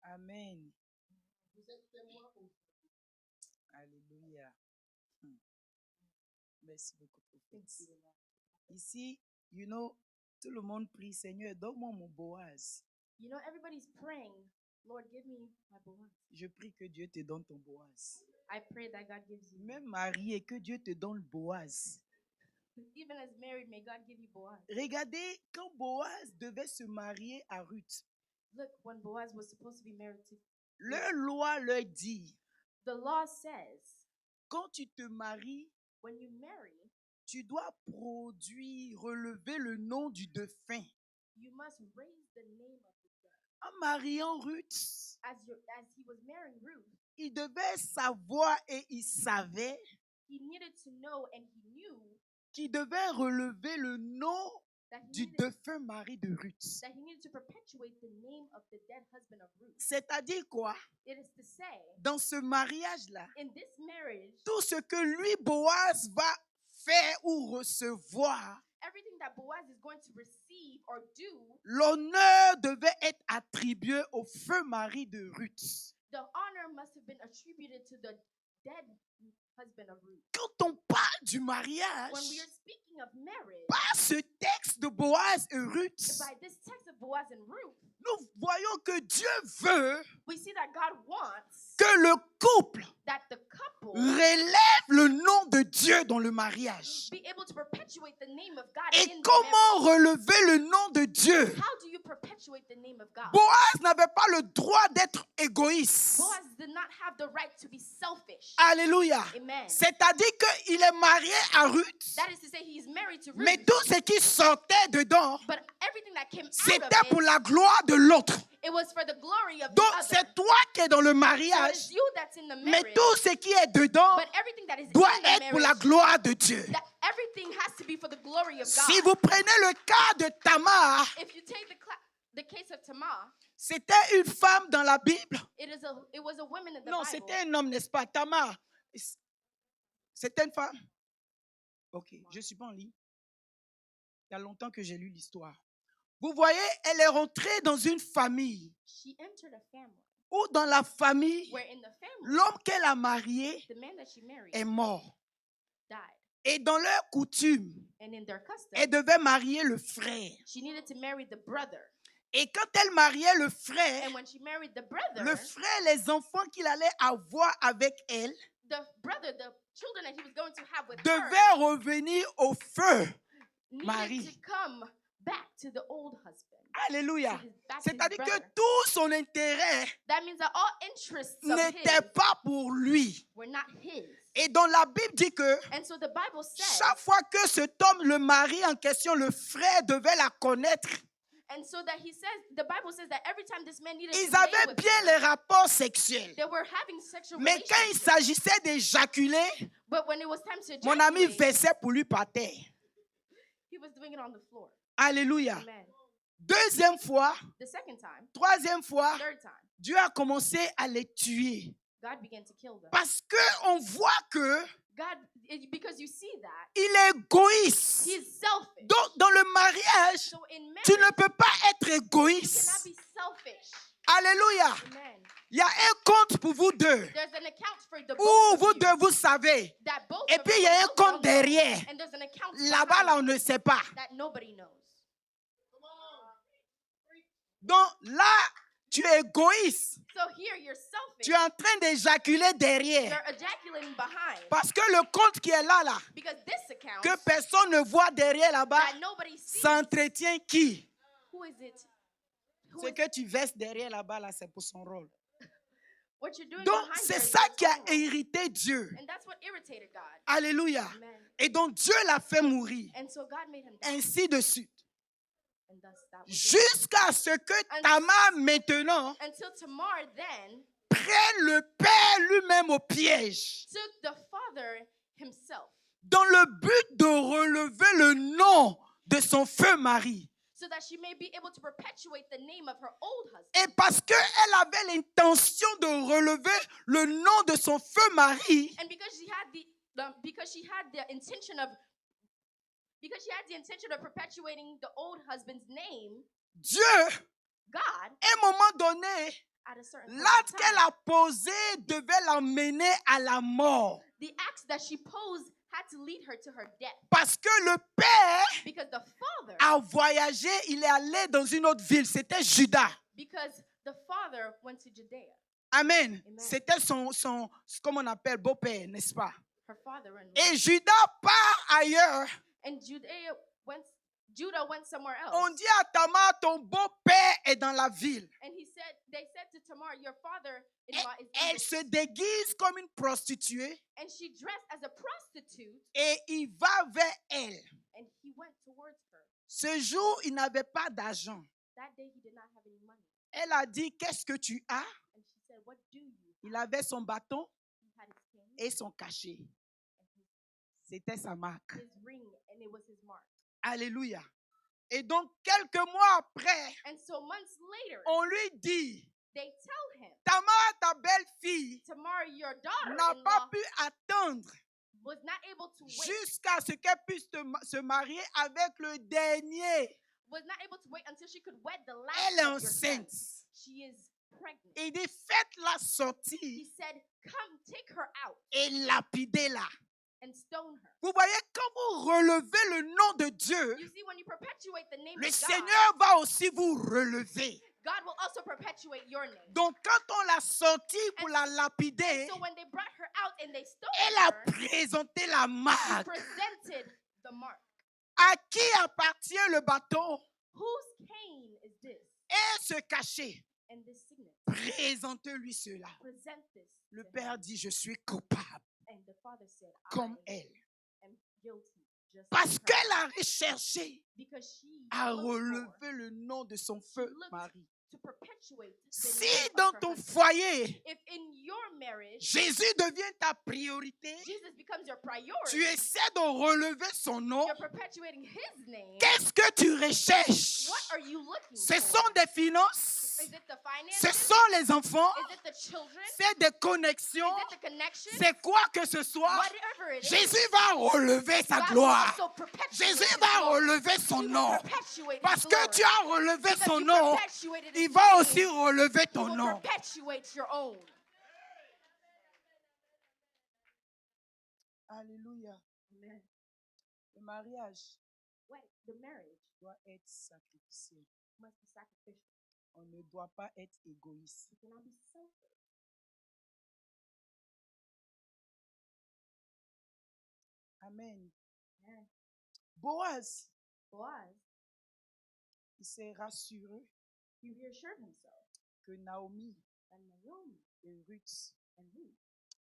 Amen. Vous êtes témoins aujourd'hui. Alléluia. Merci beaucoup, prophète. Thank you. Lord. Ici, tout le monde prie, Seigneur, donne-moi mon Boaz. You know, everybody's praying, Lord, give me my Boaz. Je prie que Dieu te donne ton Boaz. I pray that God gives you. Même marié, que Dieu te donne Boaz. Even as married, may God give you Boaz. Regardez, quand Boaz devait se marier à Ruth, Look, when Boaz was supposed to be married to, leur loi leur dit, the law says, quand tu te maries, when you marry, tu dois produire, relever le nom du défunt. you must raise the name of the dead. En mariant Ruth, As he was marrying Ruth, il devait savoir et il savait he needed to know and he knew qu'il devait relever le nom that he du needed, défunt mari de Ruth. that he needed to perpetuate the name of the dead husband of Ruth. C'est-à-dire quoi? It is to say, Dans ce mariage-là, in this marriage, tout ce que lui, Boaz, va faire ou recevoir, everything that Boaz is going to receive or do, l'honneur devait être attribué au feu mari de Ruth. the honor must have been attributed to the dead husband of Ruth. Quand on parle du mariage, When we are speaking of marriage, par ce texte de Boaz et Ruth, by this text of Boaz and Ruth, nous voyons que Dieu veut we see that God wants que le couple that the couple relève le nom de Dieu dans le mariage. be able to perpetuate the name of God Et in the marriage. comment relever le nom de Dieu? How do you perpetuate the name of God? Boaz n'avait pas le droit d'être égoïste. Boaz did not have the right to be selfish. Alléluia. Amen. C'est-à-dire qu'il est marié à Ruth, That is to say, he is married to Ruth. mais tout ce qui sortait dedans, But everything that came out c'était of pour it, la gloire de l'autre. it was for the glory of Donc, the other. c'est toi qui es dans le So it mariage, is you that's in the mais marriage. tout ce qui est dedans But everything that is doit in the être pour la marriage, gloire de Dieu. that everything has to be for the glory of God. Si vous prenez le cas de Tamar, If you take the case of Tamar, c'était une femme dans la Bible. it was a woman in the Non, Bible. c'était un homme, n'est-ce pas? Tamar, c'était une femme. Ok, je ne suis pas en ligne. Il y a longtemps que j'ai lu l'histoire. Vous voyez, elle est rentrée dans une famille She entered a family où dans la famille, where in the family, l'homme qu'elle a marié the man that she married est mort. died. Et dans leur coutume, And in their custom, elle devait marier le frère. she needed to marry the brother. Et quand elle mariait le frère, And when she married the brother, le frère, les enfants qu'il allait avoir avec elle, the children that he was going to have with her, devaient revenir au feu. needed Marie. to come back to the old husband. Alléluia. to his- back to his C'est-à-dire que brother. tout son intérêt That means that all interests of n'était his pas pour lui. were not his. Et dans la Bible dit que And so the Bible says, chaque fois que cet homme, le mari en question, le frère, devait la connaître, and so that he says, the Bible says that every time this man needed ils to lay avaient with bien her, les rapports sexuels. they were having sexual Mais quand il relationships. s'agissait d'éjaculer, But when it was time to mon ami ejaculate, versait pour lui par terre. he was doing it on the floor. Alléluia. Amen. Deuxième fois, The second time, troisième fois, third time, Dieu a commencé à les tuer. God began to kill them. Parce qu'on voit que Because you see that, il est égoïste. he is selfish. Donc, dans le mariage, So in tu marriage, ne peux pas être you cannot égoïste. be selfish. Alléluia. Amen. Il y a un compte pour vous deux. There's an account for the Où both of vous you, deux, vous savez. that both Et of puis, you il y a un will compte know, derrière. and there's an account Là-bas, là, on behind ne sait pas. that nobody knows. Donc, là, tu es égoïste. So here you're selfish. Tu es en train d'éjaculer derrière. You're ejaculating behind. Parce que le compte qui est là, Because this account que personne ne voit derrière là-bas, that nobody sees, s'entretient qui? who is it? Who Ce is que tu verses derrière là-bas, là, c'est pour son rôle. what you're doing Donc, behind c'est there is ça your qui a own role. irrité Dieu. And that's what irritated God. Alléluia. Amen. Et donc, Dieu l'a fait mourir. And so God made him die. Ainsi de suite. And thus that was it. Jusqu'à ce que Tamar, maintenant, Until Tamar then prenne le père lui-même au piège. took the father himself Dans le but de relever le nom de son feu mari. so that she may be able to perpetuate the name of her old husband. Et parce qu'elle avait l'intention de relever le nom de son feu mari, And because she had the intention of perpetuating the old husband's name, Dieu, God, à un moment donné, at a certain point in l'acte time, qu'elle a posé devait l'emmener à la mort. the acts that she posed had to lead her to her death. Parce que le père Because the father, a voyagé, il est allé dans une autre ville, c'était Juda. because the father went to Judea, Amen. Amen. C'était son, comme on appelle, beau-père, n'est-ce pas? her father-in-law. Et Juda part ailleurs. And Judah went somewhere else. On dit à Tamar, ton beau-père est dans la ville. And they said to Tamar, your father-in-law is in Elle this. se déguise comme une prostituée And she dressed as a prostitute, et il va vers elle. and he went towards her. Ce jour, il n'avait pas d'argent. That day he did not have any money. Elle a dit, qu'est-ce que tu as? And she said, what do you have? Il avait son bâton He had his cane et son cachet. C'était sa marque. and his ring, and it was his mark. Alléluia. Et donc, quelques mois après, And so months later, on lui dit, they tell him, Tamar, ta belle-fille, Tamar, your n'a pas daughter-in-law pu attendre was not able to wait, jusqu'à ce qu'elle puisse se marier avec le dernier. was not able to wait until she could wed the Elle est last of your enceinte. sons. She is pregnant. Il dit, faites-la He sortir said, come take her out et lapidez-la. and stone her. Vous voyez, quand vous relevez le nom de Dieu, You see, when you perpetuate the name le of God, Seigneur va aussi vous relever. God will also perpetuate your name. Donc, quand on l'a sortie pour la lapider, So when they brought her out and they stoned elle a her, présenté la she marque. presented the mark. À qui appartient le bâton? Whose cane is this? Et se cacher. And this signet. Présente-lui cela. Present this. Le to Père him. dit, je suis coupable And the father said, comme I elle. am guilty. Just Parce like her. qu'elle a recherché Because she à looked for relever le nom de son feu mari. to perpetuate the Si name dans of her ton husband. foyer, If in your marriage Jésus devient ta priorité, Jesus becomes your tu priority, essaies de relever son nom, you're perpetuating his name. qu'est-ce que tu recherches? What are you looking Ce for? sont des finances, Is it the ce finances? sont les enfants, Is it the children? c'est des connexions, Is it the connections? c'est quoi que ce soit. Whatever it is, Jésus va relever sa God will gloire. also perpetuate Jésus his va glory. relever He son will nom. perpetuate Parce his que glory. tu as relevé Because son you nom, perpetuated his il va name, aussi relever he ton will nom. perpetuate your own. Alléluia. Amen. Le mariage Wait, the marriage doit être sacrificiel. must be sacrificial. On ne doit pas être égoïste. You cannot be selfish. Amen. Amen. Boaz, Boaz, il s'est rassuré he reassured himself que Naomi that Naomi et Ruth and Ruth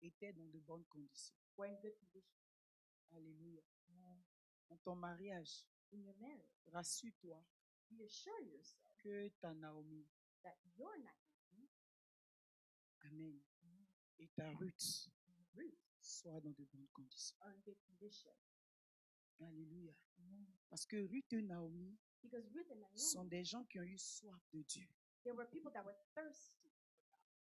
étaient dans de bonnes conditions. were in good condition. Alléluia. Dans ton mariage, In your marriage, rassure-toi reassure yourself que ta Naomi, that your Naomi Amen, et ta Ruth and Ruth soient dans de bonnes conditions. are in good condition. Alléluia. Parce que Ruth et Naomi Because Ruth and Naomi, sont des gens qui ont eu soif de Dieu. there were people that were thirsty.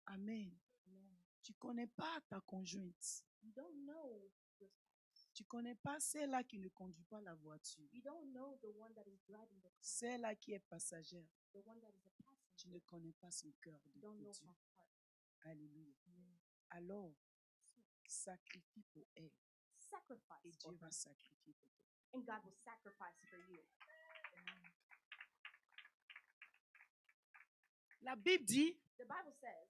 Amen. Amen. Tu ne connais pas ta conjointe. You don't know your spouse. Tu ne connais pas celle-là qui ne conduit pas la voiture. You don't know the one that is driving the car, Celle-là qui est passagère. the one that is a Tu passenger. ne connais pas son cœur de You don't know Dieu. her heart. Alléluia. Amen. Alors, sacrifie pour elle et Sacrifice for Dieu her, va sacrifier pour toi. and God will sacrifice for you. Amen. La Bible dit, The Bible says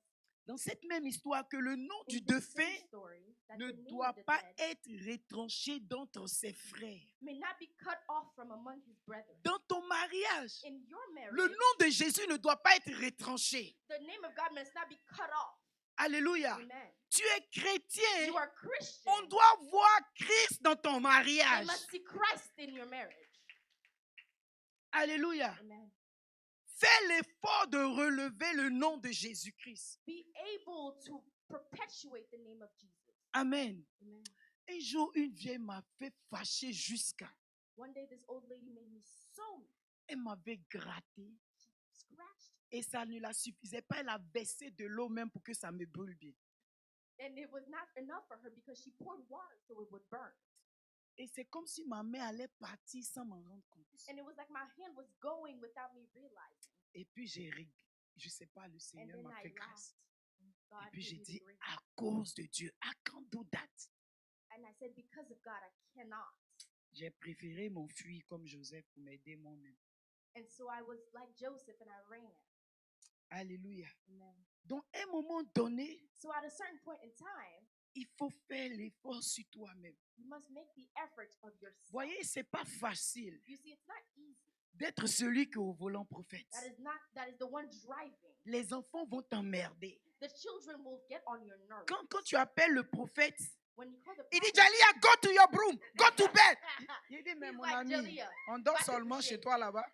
dans cette même histoire, que le nom in du this same défunt story that ne the name doit of the pas dead être retranché d'entre ses frères. may not be cut off from among his brethren. Dans ton mariage, In your marriage, le nom de Jésus ne doit pas être retranché. the name of God must not be cut off. Alléluia. Amen. Tu es chrétien. You are Christian. On doit voir Christ dans ton You mariage. must see Christ in your marriage. Alléluia. Amen. Fais l'effort de relever le nom de Jésus-Christ. Be able to perpetuate the name of Jesus. Amen. Amen. Un jour, une vieille m'a fait fâcher jusqu'à. One day, this old lady made me so mad. Elle m'avait gratté Scratched, et ça ne la suffisait pas. Elle a baissé de l'eau même pour que ça me brûle bien. and it was not enough for her because she poured water so it would burn. Et c'est comme si ma main allait partir sans m'en rendre compte. And it was like my hand was going without me realizing. Et puis je sais pas, le And Seigneur then m'a I fait grâce. laughed. And God Et puis gave j'ai me the dit, grace. à cause de Dieu, I can't do that. And I said, because of God, I cannot. J'ai préféré m'enfuir comme Joseph pour m'aider moi-même. And so I was like Joseph and I ran. Alléluia. Amen. Donc, à un moment donné, So at a certain point in time, il faut faire l'effort sur toi-même. you must make the effort of yourself. Voyez, c'est pas facile You see, it's not easy. d'être celui qui est au volant prophète. That is the one driving. Les enfants vont t'emmerder. The children will get on your nerves. Quand tu appelles le prophète, When you call the il dit, prophet, Jalia, go to your broom, go to bed. Il dit, mais He's mon like, ami, Jalia, on dort back to seulement the chez shade. toi là-bas.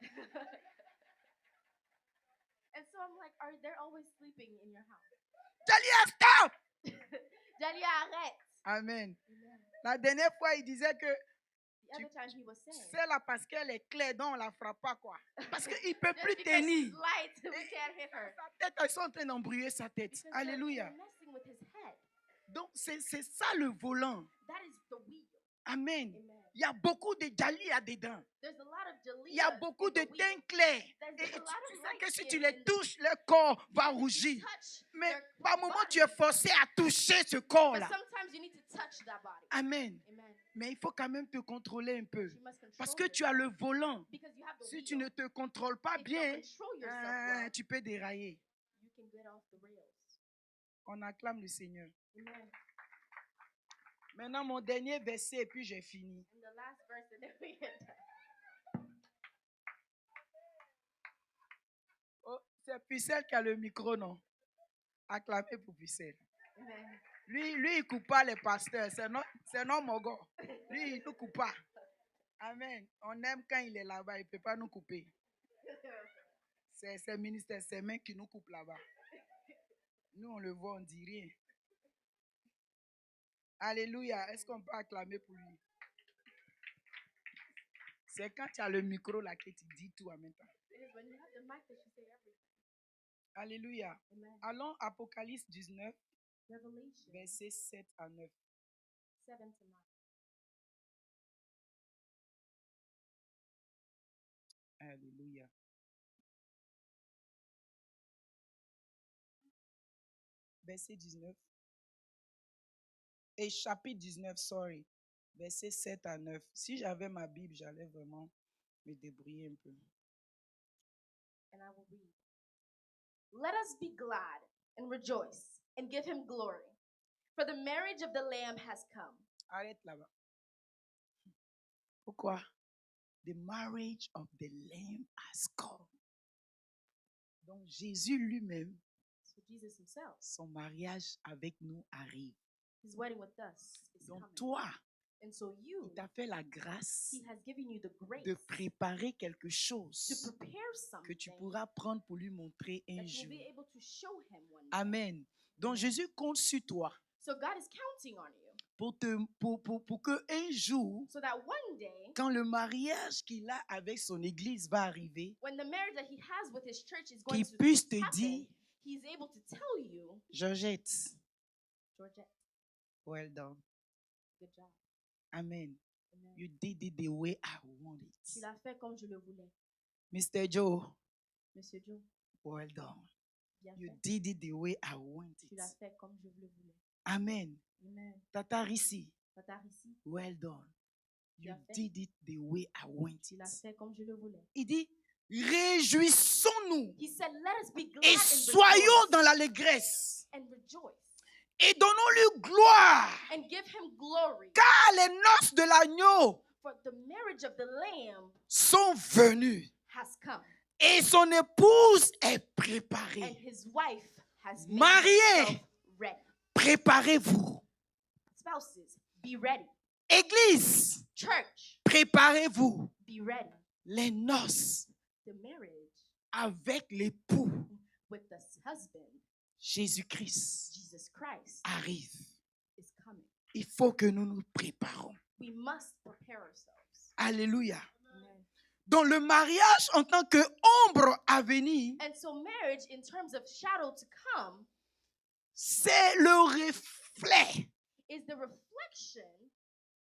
And so I'm like, they're always sleeping in your house. Jalia, stop. Jalia, arrête. Amen. Amen. La dernière fois, il disait que The other time he was saying, c'est là parce qu'elle est claire, donc on la frappe pas, quoi. Parce qu'il ne peut just plus because she's tenir. light, we can't hit her. Sa tête, ils sont en train d'embrouiller sa tête. Because Alléluia. they're messing with his head. Donc, c'est ça le volant. That is the wheel. Amen. Amen. Il y a beaucoup de Jalia dedans. There's a lot of Jalea Il y a beaucoup in de the wheel. teintes clairs. There's Et a tu lot of sais light que si skin tu in les the- touches, le corps va If you rougir. touch Mais their par moment, body, tu es forcé à toucher ce but corps-là. sometimes you need to touch that body. Amen. Amen. Mais il faut quand même te contrôler un peu. You must control Parce que tu as yourself. le volant. Because you have the Si tu wheel. ne te contrôles pas If you don't bien, control yourself well, tu peux dérailler. you can get off the rails. On acclame le Seigneur. Amen. Maintenant, mon dernier verset et puis j'ai fini. And the last verse, and then we get done. Oh, c'est Pucelle qui a le micro, non? Acclamez pour Pucelle. Amen. Lui, il ne coupe pas les pasteurs. C'est non mon gars. Lui, il ne nous coupe pas. Amen. On aime quand il est là-bas. Il ne peut pas nous couper. C'est le ministère, c'est mains qui nous coupe là-bas. Nous, on le voit, on ne dit rien. Alléluia. Est-ce qu'on peut acclamer pour lui? C'est quand tu as le micro là que tu dis tout en même temps. It is when you have the mic that you say everything. Alléluia. Amen. Allons Apocalypse 19, Revelation versets 7 à 9. 7 to 9. Alléluia. Verset 19. Et chapitre 19, sorry. Verset 7 à 9. Si j'avais ma Bible, j'allais vraiment me débrouiller un peu. And I will read. Let us be glad and rejoice and give him glory, for the marriage of the Lamb has come. Arrête là-bas. Pourquoi? The marriage of the Lamb has come. Donc Jésus lui-même, So Jesus himself, son mariage avec nous arrive. his wedding with us is Donc coming. toi, And so you, il t'a fait la grâce he has given you the grace de préparer quelque to chose prepare que tu something pourras prendre pour lui montrer un that you jour. will be able to show him one day. Amen. Donc Jésus compte sur toi So God is counting on you pour que un jour, so that one day, quand le mariage qu'il a avec son église va arriver, when the marriage that he has with his church is going qu'il to puisse te happen, dire, he's able to tell you, Georgette, Georgette, well done. good job. Amen. Amen. You did it the way I want Tu it. l'as fait comme je le voulais. Mr. Joe, Monsieur Joe, well done. bien You fait. did it the way I want Tu it. l'as fait comme je le voulais. Amen. Amen. Tata Rissi, Tata ici, well done. You Bien fait. did it the way I want tu it. l'as fait comme je le voulais. Il dit, réjouissons-nous He said, let us be glad et and soyons rejoice. dans l'allégresse And rejoice. et donnons-lui gloire, And give him glory. car les noces de l'agneau For the marriage of the Lamb sont venues has come. et son épouse est And préparée. his wife has made Mariés. herself ready. Préparez-vous. Spouses, be ready. Église, Church, préparez-vous. be ready. Les noces The marriage avec l'époux with the husband, Jésus-Christ Jesus Christ, arrive. is coming. Il faut que nous nous préparons. We must prepare ourselves. Alléluia. Amen. Donc le mariage en tant que ombre à venir, And so marriage, in terms of shadow to come, c'est le reflet is the reflection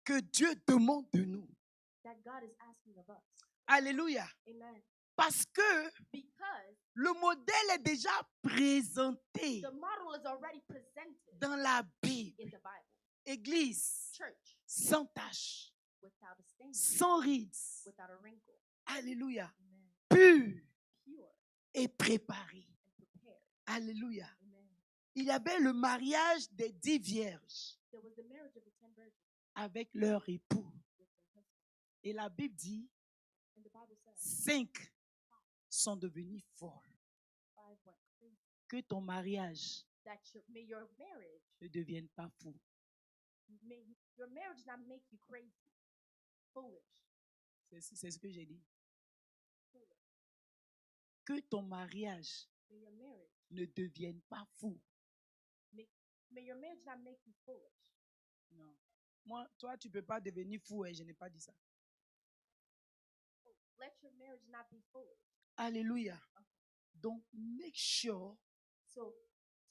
que Dieu demande de nous. that God is asking of us. Alléluia. Amen. Parce que Because le modèle est déjà présenté the model is already presented dans la Bible. in the Bible. Église Church, sans tache, without a stain, sans rides. without a wrinkle. Alléluia. Amen. Pure Pure et préparée. and prepared. Alléluia. Amen. Il y avait le mariage des 10 vierges There was the marriage of the 10 virgins avec leur époux. with their husband. Et la Bible dit, And the Bible says 5 sont devenus folles. 5 went crazy. Que ton mariage May your marriage, ne devienne pas fou. may your marriage not make you crazy, foolish. C'est ce que j'ai dit. Foolish. Que ton mariage May your marriage, ne devienne pas fou. may your marriage not make you foolish. Non. Moi, toi, tu ne peux pas devenir fou et je n'ai pas dit ça. Let your marriage not be foolish. Alléluia. Donc, make sure So,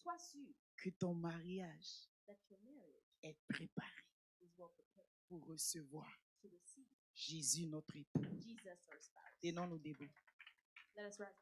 sois sûr que ton mariage that your marriage est préparé is well prepared pour recevoir to receive Jésus, notre époux. Jesus our spouse. Et non nous debout. Let us rise.